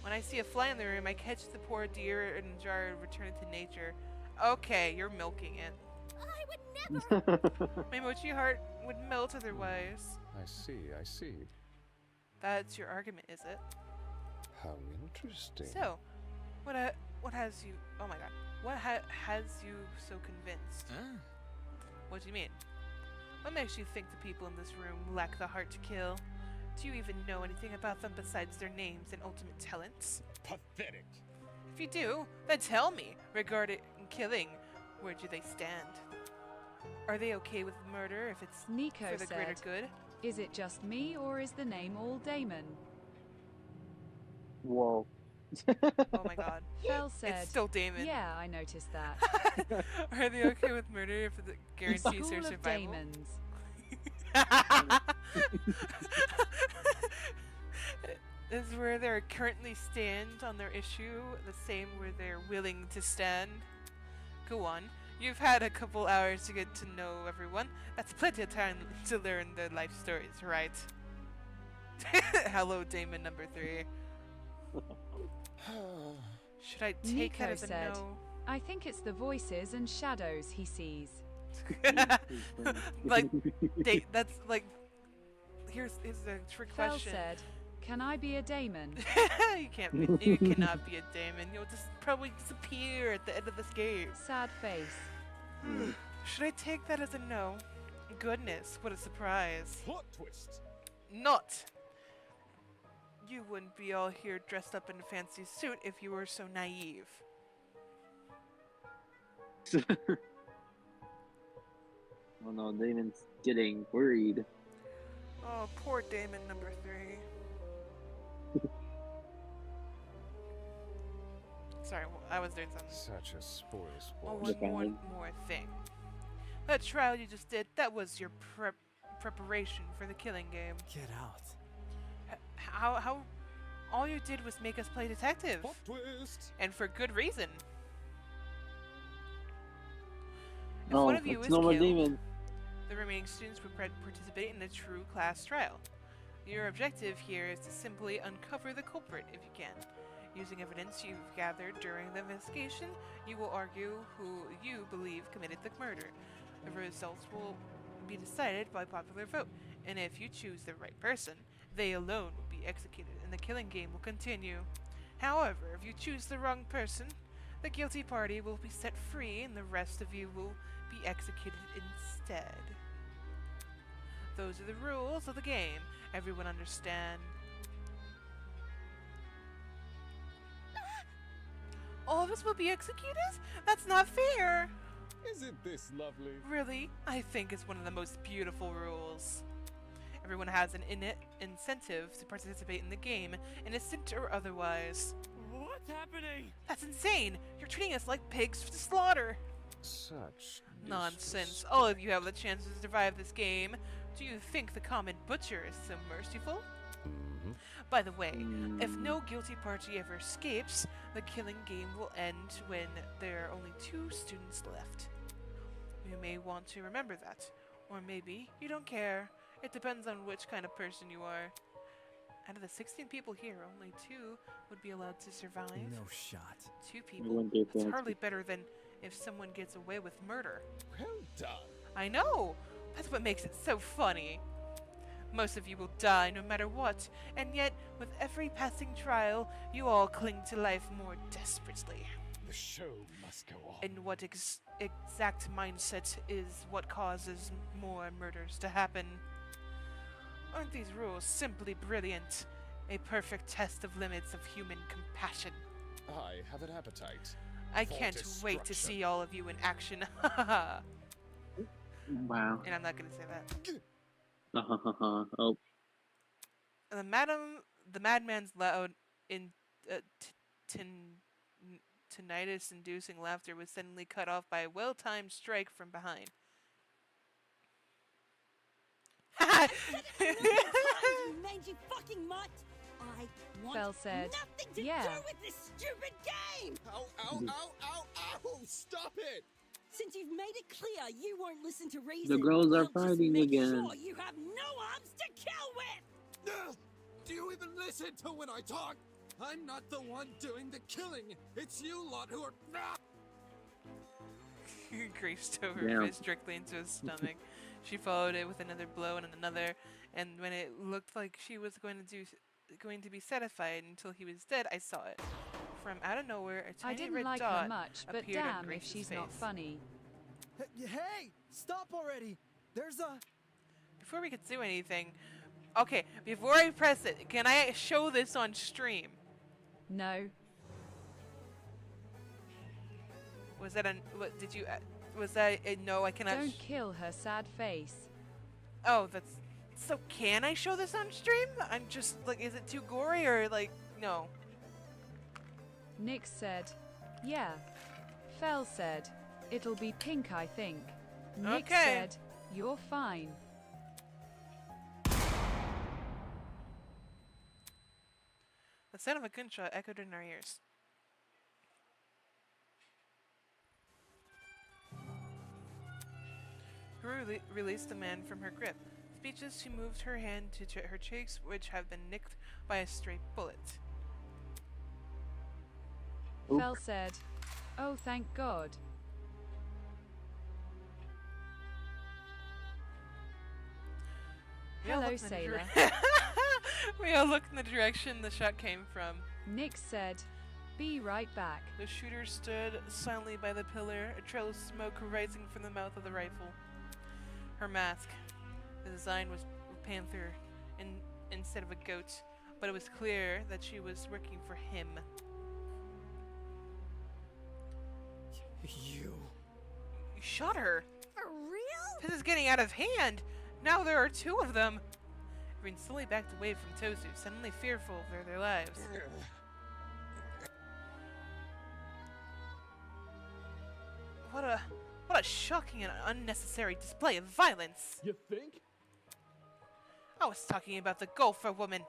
When I see a fly in the room, I catch the poor deer in a jar and return it to nature. Okay, you're milking it. I would never. My mochi heart would melt otherwise. I see. That's your argument, is it? How interesting. So, what has you? Oh my god, what has you so convinced? What do you mean? What makes you think the people in this room lack the heart to kill? Do you even know anything about them besides their names and ultimate talents? Pathetic. If you do, then tell me. Regarding killing, where do they stand? Are they okay with murder if it's Nico for the greater said, good? Is it just me or is the name all Damon? Whoa. Oh my god. Fell said, It's still Damon. Yeah, I noticed that. Are they okay with murder if it guarantees School their of survival? Damons. Is where they currently stand on their issue the same where they're willing to stand? Go on. You've had a couple hours to get to know everyone. That's plenty of time to learn their life stories, right? Hello, Damon number 3. Should I take Nico that as a said, no? I think it's the voices and shadows he sees. Like, that's like. Here's a trick Fell question. said, can I be a Damon? You can't. You cannot be a Damon. You'll just probably disappear at the end of this game. Sad face. Should I take that as a no? Goodness, what a surprise. Plot twist. Not. You wouldn't be all here dressed up in a fancy suit if you were so naive. Oh no, Damon's getting worried. Oh, poor Damon number 3. Sorry, I was doing something. Such a spoil Oh, sport. one more thing. That trial you just did, that was your preparation for the killing game. Get out. How all you did was make us play detective. Plot twist. And for good reason. If No, one of you it's is no more killed, Demon. the remaining students will participate in a true class trial. Your objective here is to simply uncover the culprit if you can. Using evidence you've gathered during the investigation, you will argue who you believe committed the murder. The results will be decided by popular vote, and if you choose the right person, they alone will be executed and the killing game will continue. However, if you choose the wrong person, the guilty party will be set free and the rest of you will be executed instead. Those are the rules of the game. Everyone understand? all of us will be executed? That's not fair! Isn't this lovely? Really? I think it's one of the most beautiful rules. Everyone has an incentive to participate in the game, innocent or otherwise. What's happening? That's insane! You're treating us like pigs to slaughter! Such nonsense. All of you have the chance to survive this game. Do you think the common butcher is so merciful? By the way, if no guilty party ever escapes, the killing game will end when there are only 2 students left. You may want to remember that. Or maybe you don't care. It depends on which kind of person you are. Out of the 16 people here, only 2 would be allowed to survive. No shot. 2 people? That's hardly better than if someone gets away with murder. Well done. I know! That's what makes it so funny. Most of you will die no matter what, and yet, with every passing trial, you all cling to life more desperately. The show must go on. And what exact mindset is what causes more murders to happen? Aren't these rules simply brilliant? A perfect test of limits of human compassion. I have an appetite. I can't wait to see all of you in action. Wow. And I'm not gonna say that. Oh. The madman's loud, tinnitus-inducing laughter was suddenly cut off by a well-timed strike from behind. You mangy fucking mutt! I want Fell said, nothing to "Yeah." do with this stupid game! Ow, ow, ow, ow, ow! Stop it! Since you've made it clear you won't listen to reason, The girls are I'll just fighting make again. sure you have no arms to kill with! Do you even listen to when I talk? I'm not the one doing the killing. It's you lot who are. Grace dove her Damn. fist directly into his stomach. She followed it with another blow and another, and when it looked like she was going to be satisfied until he was dead, I saw it. From out of nowhere, a I tiny didn't red like dot her much, but appeared on damn if Grace's she's face. not funny. Hey, stop already! There's a. Before we could do anything, okay, before I press it, can I show this on stream? No. Was that what did you? Was that a no? I cannot. Don't kill her sad face. Oh, that's. So can I show this on stream? I'm just like, is it too gory or like no? Nick said, "Yeah." Fell said, "It'll be pink, I think." Nick Okay. said, "You're fine." The sound of a gunshot echoed in our ears. Who released the man from her grip. Speechless, she moved her hand to her cheeks, which have been nicked by a stray bullet. Fell said, "Oh, thank God." We all Hello, looked in the sailor. We all looked in the direction the shot came from. Nick said, "Be right back." The shooter stood silently by the pillar, a trail of smoke rising from the mouth of the rifle. Her mask. The design was a panther instead of a goat, but it was clear that she was working for him. You. You shot her! For real? This is getting out of hand! Now there are 2 of them! Everyone slowly backed away from Tozu, suddenly fearful for their lives. What a shocking and unnecessary display of violence! You think? I was talking about the golfer woman.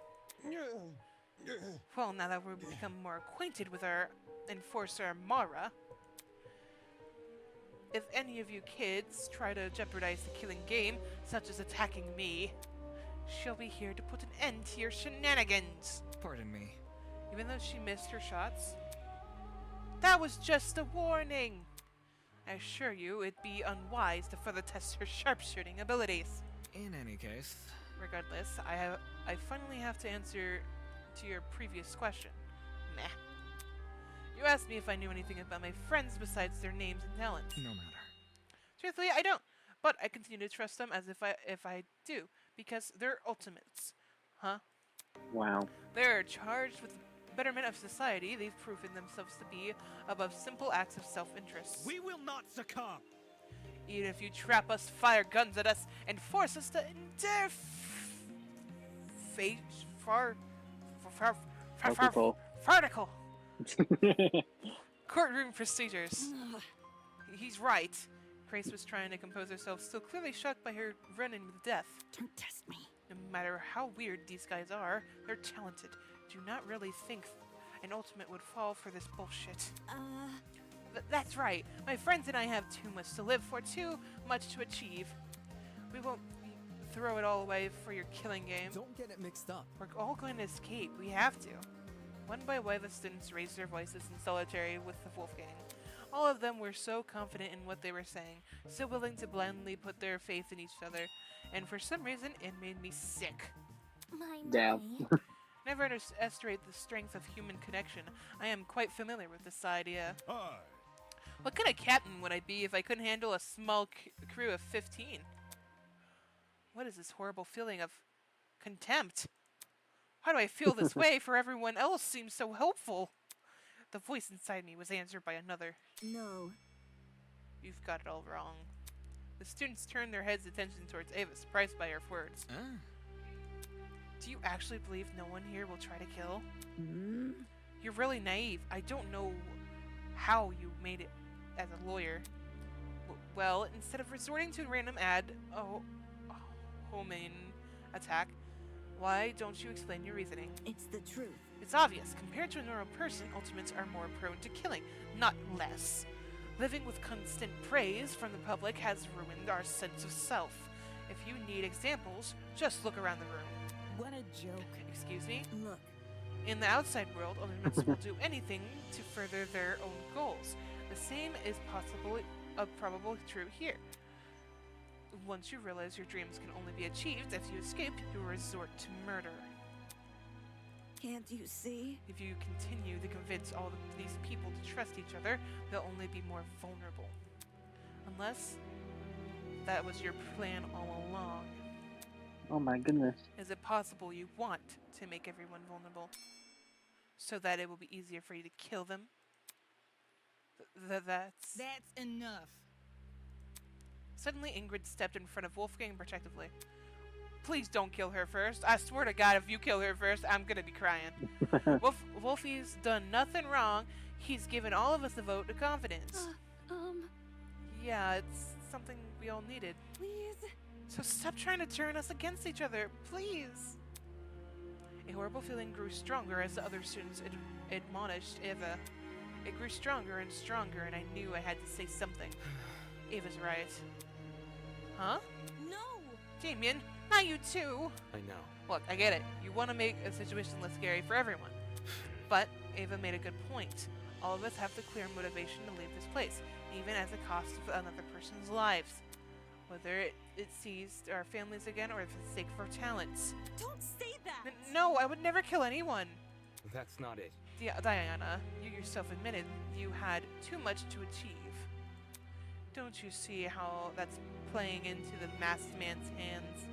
Well, now that we've become more acquainted with our enforcer Mara, if any of you kids try to jeopardize the killing game, such as attacking me, she'll be here to put an end to your shenanigans. Pardon me. Even though she missed her shots, that was just a warning. I assure you, it'd be unwise to further test her sharpshooting abilities. In any case, Regardless, I finally have to answer to your previous question. Meh. You asked me if I knew anything about my friends besides their names and talents. no matter. Truthfully, I don't. But I continue to trust them as if I do, because they're ultimates. Huh? Wow. They're charged with betterment of society, they've proven themselves to be above simple acts of self-interest. We will not succumb! Even if you trap us, fire guns at us, and force us to endure farticle courtroom procedures. He's right. Grace was trying to compose herself, still clearly shocked by her run-in with death. Don't test me. No matter how weird these guys are, they're talented. Do not really think an ultimate would fall for this bullshit. That's right. My friends and I have too much to live for, too much to achieve. We won't throw it all away for your killing game. Don't get it mixed up. We're all going to escape. We have to. One by one, the students raised their voices in solidarity with the Wolfgang. All of them were so confident in what they were saying, so willing to blindly put their faith in each other, and for some reason, it made me sick. Damn. Never underestimate the strength of human connection. I am quite familiar with this idea. Hi. What kind of captain would I be if I couldn't handle a small crew of 15? What is this horrible feeling of contempt? Why do I feel this way for everyone else seems so helpful? The voice inside me was answered by another. No. You've got it all wrong. The students turned their heads' attention towards Ava, surprised by her words. Do you actually believe no one here will try to kill? You're really naive. I don't know how you made it as a lawyer. Well, instead of resorting to a random homing attack, why don't you explain your reasoning? It's the truth. It's obvious. Compared to a normal person, ultimates are more prone to killing, not less. Living with constant praise from the public has ruined our sense of self. If you need examples, just look around the room. What a joke. Excuse me? Look. In the outside world, ultimates will do anything to further their own goals. The same is probably true here. Once you realize your dreams can only be achieved if you escape, you resort to murder. Can't you see? If you continue to convince all of these people to trust each other, they'll only be more vulnerable. Unless that was your plan all along. Oh my goodness. Is it possible you want to make everyone vulnerable so that it will be easier for you to kill them? That's enough. Suddenly, Ingrid stepped in front of Wolfgang protectively. Please don't kill her first. I swear to God, if you kill her first, I'm gonna be crying. Wolfie's done nothing wrong. He's given all of us a vote of confidence. Yeah, it's something we all needed. Please. So stop trying to turn us against each other, please. A horrible feeling grew stronger as the other students admonished Eva. It grew stronger and stronger, and I knew I had to say something. Ava's right. Huh? No! Damien, not you too! I know. Look, I get it. You want to make a situation less scary for everyone. But Ava made a good point. All of us have the clear motivation to leave this place, even at the cost of another person's lives. Whether it sees our families again or for the sake of our talents. Don't say that! No, I would never kill anyone! That's not it. Diana, you yourself admitted you had too much to achieve. Don't you see how that's playing into the masked man's hands?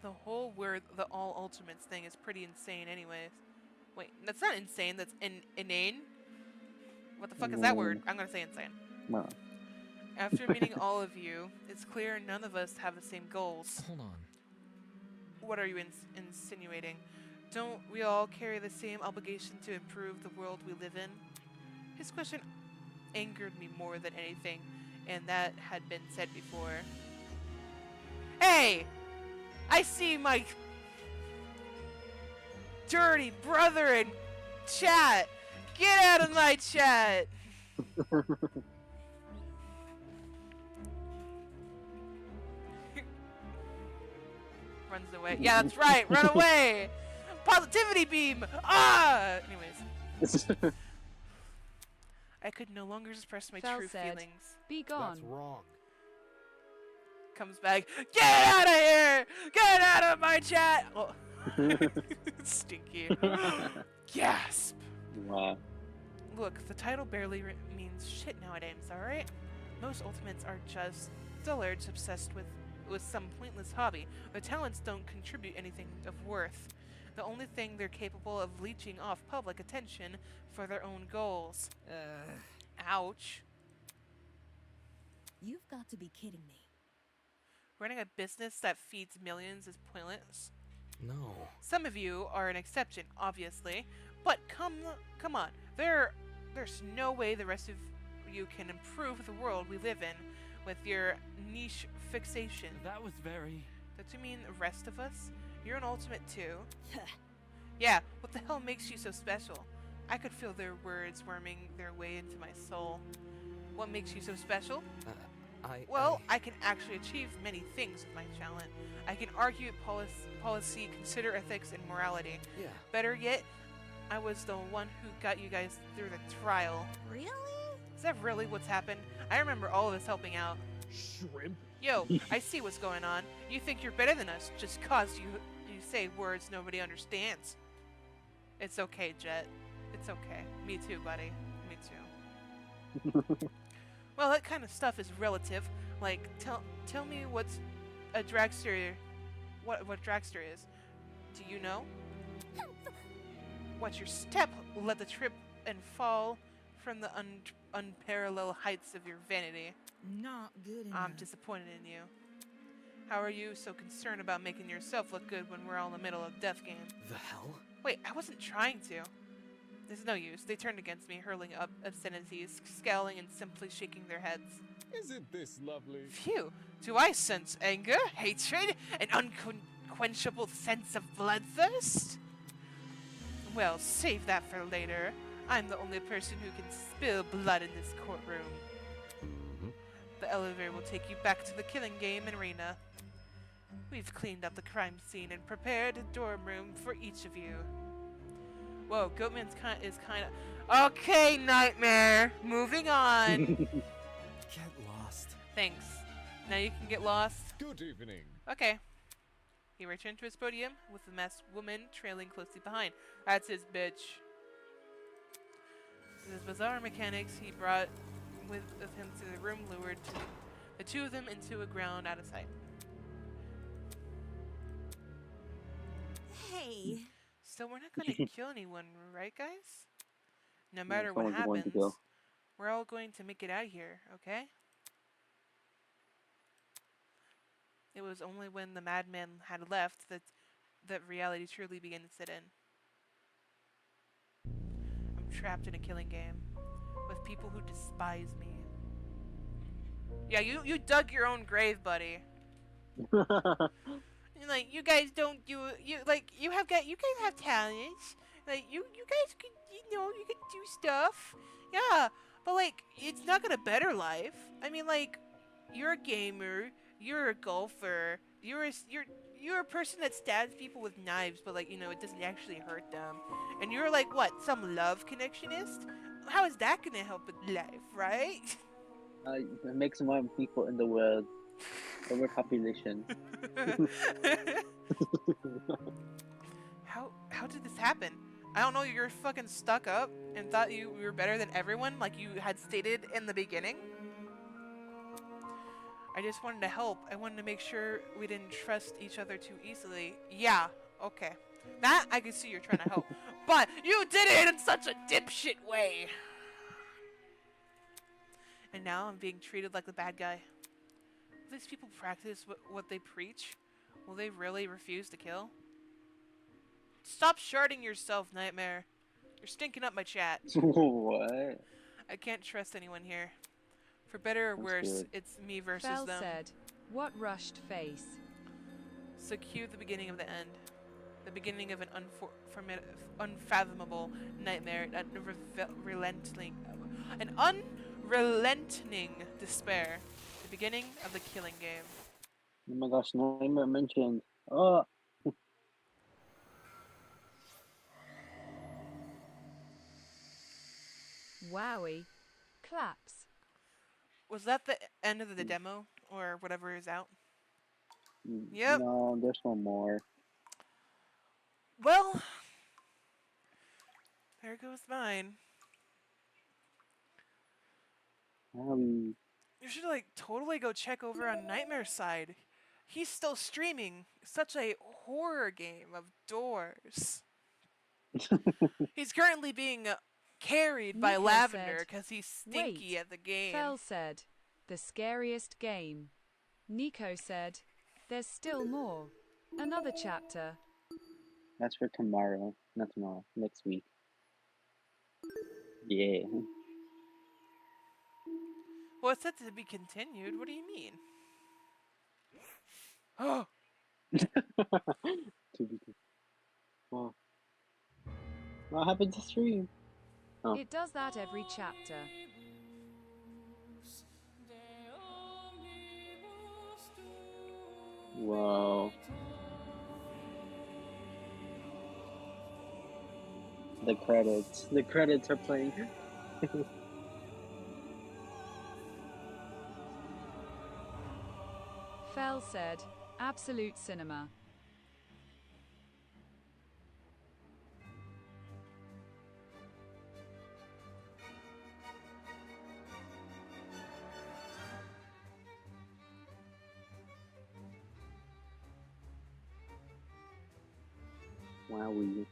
The whole the all ultimates thing is pretty insane anyways. Wait, that's not insane, that's inane? What the fuck is that word? I'm gonna say insane. No. After meeting all of you, it's clear none of us have the same goals. Hold on. What are you insinuating? Don't we all carry the same obligation to improve the world we live in? His question angered me more than anything, and that had been said before. Hey! I see my dirty brother in chat! Get out of my chat! Runs away. Yeah, that's right! Run away! Positivity beam! Ah! Anyways. I could no longer express my Fel true said, feelings. Be gone. That's wrong. Comes back. Get out of here! Get out of my chat! Oh. Stinky. Gasp! Wow. Look, the title barely means shit nowadays, alright? Most ultimates are just dullards obsessed with some pointless hobby. Their talents don't contribute anything of worth. The only thing they're capable of leeching off public attention for their own goals. Ouch. You've got to be kidding me. Running a business that feeds millions is pointless. No. Some of you are an exception, obviously, but come on. There's no way the rest of you can improve the world we live in with your niche fixation. That was very... Don't you mean the rest of us? You're an ultimate too. Yeah, what the hell makes you so special? I could feel their words worming their way into my soul. What makes you so special? I can actually achieve many things with my talent. I can argue policy, consider ethics, and morality. Yeah. Better yet, I was the one who got you guys through the trial. Really? Is that really what's happened? I remember all of us helping out. Shrimp? Yo, I see what's going on. You think you're better than us just cause you say words nobody understands. It's okay, Jet. It's okay. Me too, buddy. Me too. Well, that kind of stuff is relative. Like, tell me what's a dragster. What dragster is? Do you know? Watch your step. Let the trip and fall from the unparalleled heights of your vanity. Not good enough. I'm disappointed in you. How are you so concerned about making yourself look good when we're all in the middle of death game? The hell? Wait, I wasn't trying to. There's no use. They turned against me, hurling up obscenities, scowling and simply shaking their heads. Isn't this lovely? Phew! Do I sense anger, hatred, an unquenchable sense of bloodthirst? Well, save that for later. I'm the only person who can spill blood in this courtroom. The elevator will take you back to the killing game arena. We've cleaned up the crime scene and prepared a dorm room for each of you. Whoa, Goatman's is kind of... Okay, Nightmare! Moving on! Get lost. Thanks. Now you can get lost. Good evening. Okay. He returned to his podium with the masked woman trailing closely behind. That's his bitch. With his bizarre mechanics, he brought with him to the room, lured the two of them into a ground out of sight. Hey. So we're not going to kill anyone, right, guys? No matter what someone's going to happens, go. we're all going to make it out of here, okay? It was only when the madman had left that reality truly began to sit in. I'm trapped in a killing game with people who despise me. Yeah, you dug your own grave, buddy. Like, you guys don't you guys have talents. Like, you guys can, you can do stuff. Yeah, but like, it's not gonna better life. I mean, like, you're a gamer, you're a golfer, you're a person that stabs people with knives, but like, it doesn't actually hurt them. And you're like, what, some love connectionist? How is that gonna help with life, right? It makes more people in the world. Overpopulation. How did this happen? I don't know, you're fucking stuck up and thought you were better than everyone like you had stated in the beginning? I just wanted to help. I wanted to make sure we didn't trust each other too easily. Yeah, okay. That I can see you're trying to help. But you did it in such a dipshit way! And now I'm being treated like the bad guy. Will these people practice what they preach? Will they really refuse to kill? Stop sharding yourself, Nightmare. You're stinking up my chat. What? I can't trust anyone here. For better or That's worse, good. it's me versus Fell them. said, "What rushed face?" So cue the beginning of the end. The beginning of an unfathomable nightmare, an unrelenting despair. The beginning of the killing game. Oh my gosh, Nightmare mentioned. Oh. Wowie. Claps. Was that the end of the demo? Or whatever is out? Yep. No, there's one more. Well, there goes mine. Wowie. You should, like, totally go check over on Nightmare's side. he's still streaming such a horror game of doors. He's currently being carried by Nico Lavender said, because he's stinky "Wait." at the game. Fel said, "The scariest game." Nico said, "There's still more. Another chapter." That's for tomorrow. Not tomorrow. Next week. Yeah. Well, it's said to be continued. What do you mean? Oh. To be. Well, what happened to stream? Oh. It does that every chapter. Whoa. The credits. The credits are playing. Fel said, "Absolute cinema." Wowie.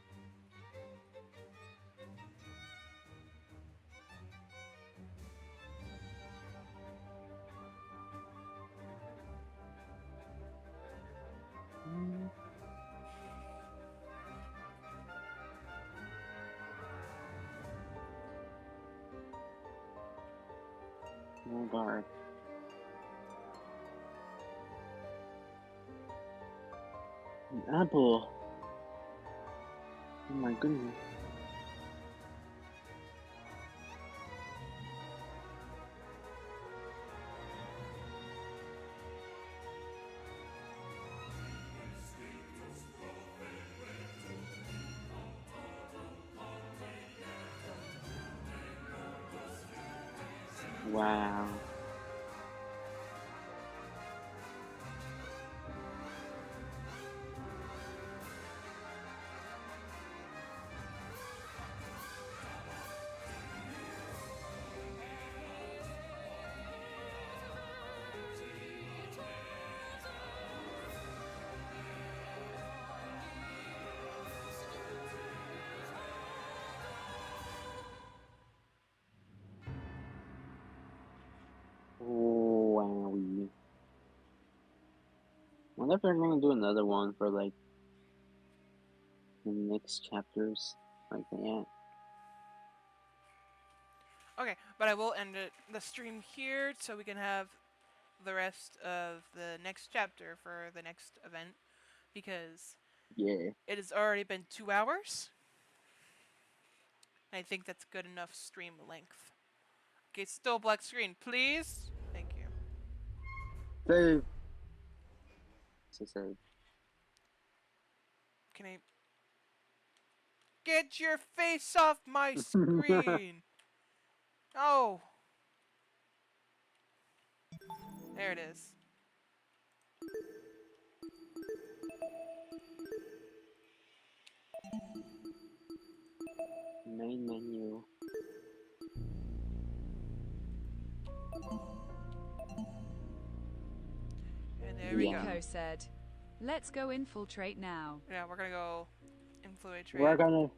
Oh god. An apple. Oh my goodness. Wow. Oh, wowie. I wonder if they're gonna do another one for like the next chapters like that. Okay, but I will end the stream here so we can have the rest of the next chapter for the next event because Yeah. it has already been 2 hours. I think that's good enough stream length. Okay, still black screen, please. Thank you. Save. So save. Can I get your face off my screen? Oh. There it is. Main menu. And there we go. Nico said, "Let's go infiltrate now." Yeah, we're gonna go infiltrate. We're gonna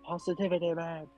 positivity, man.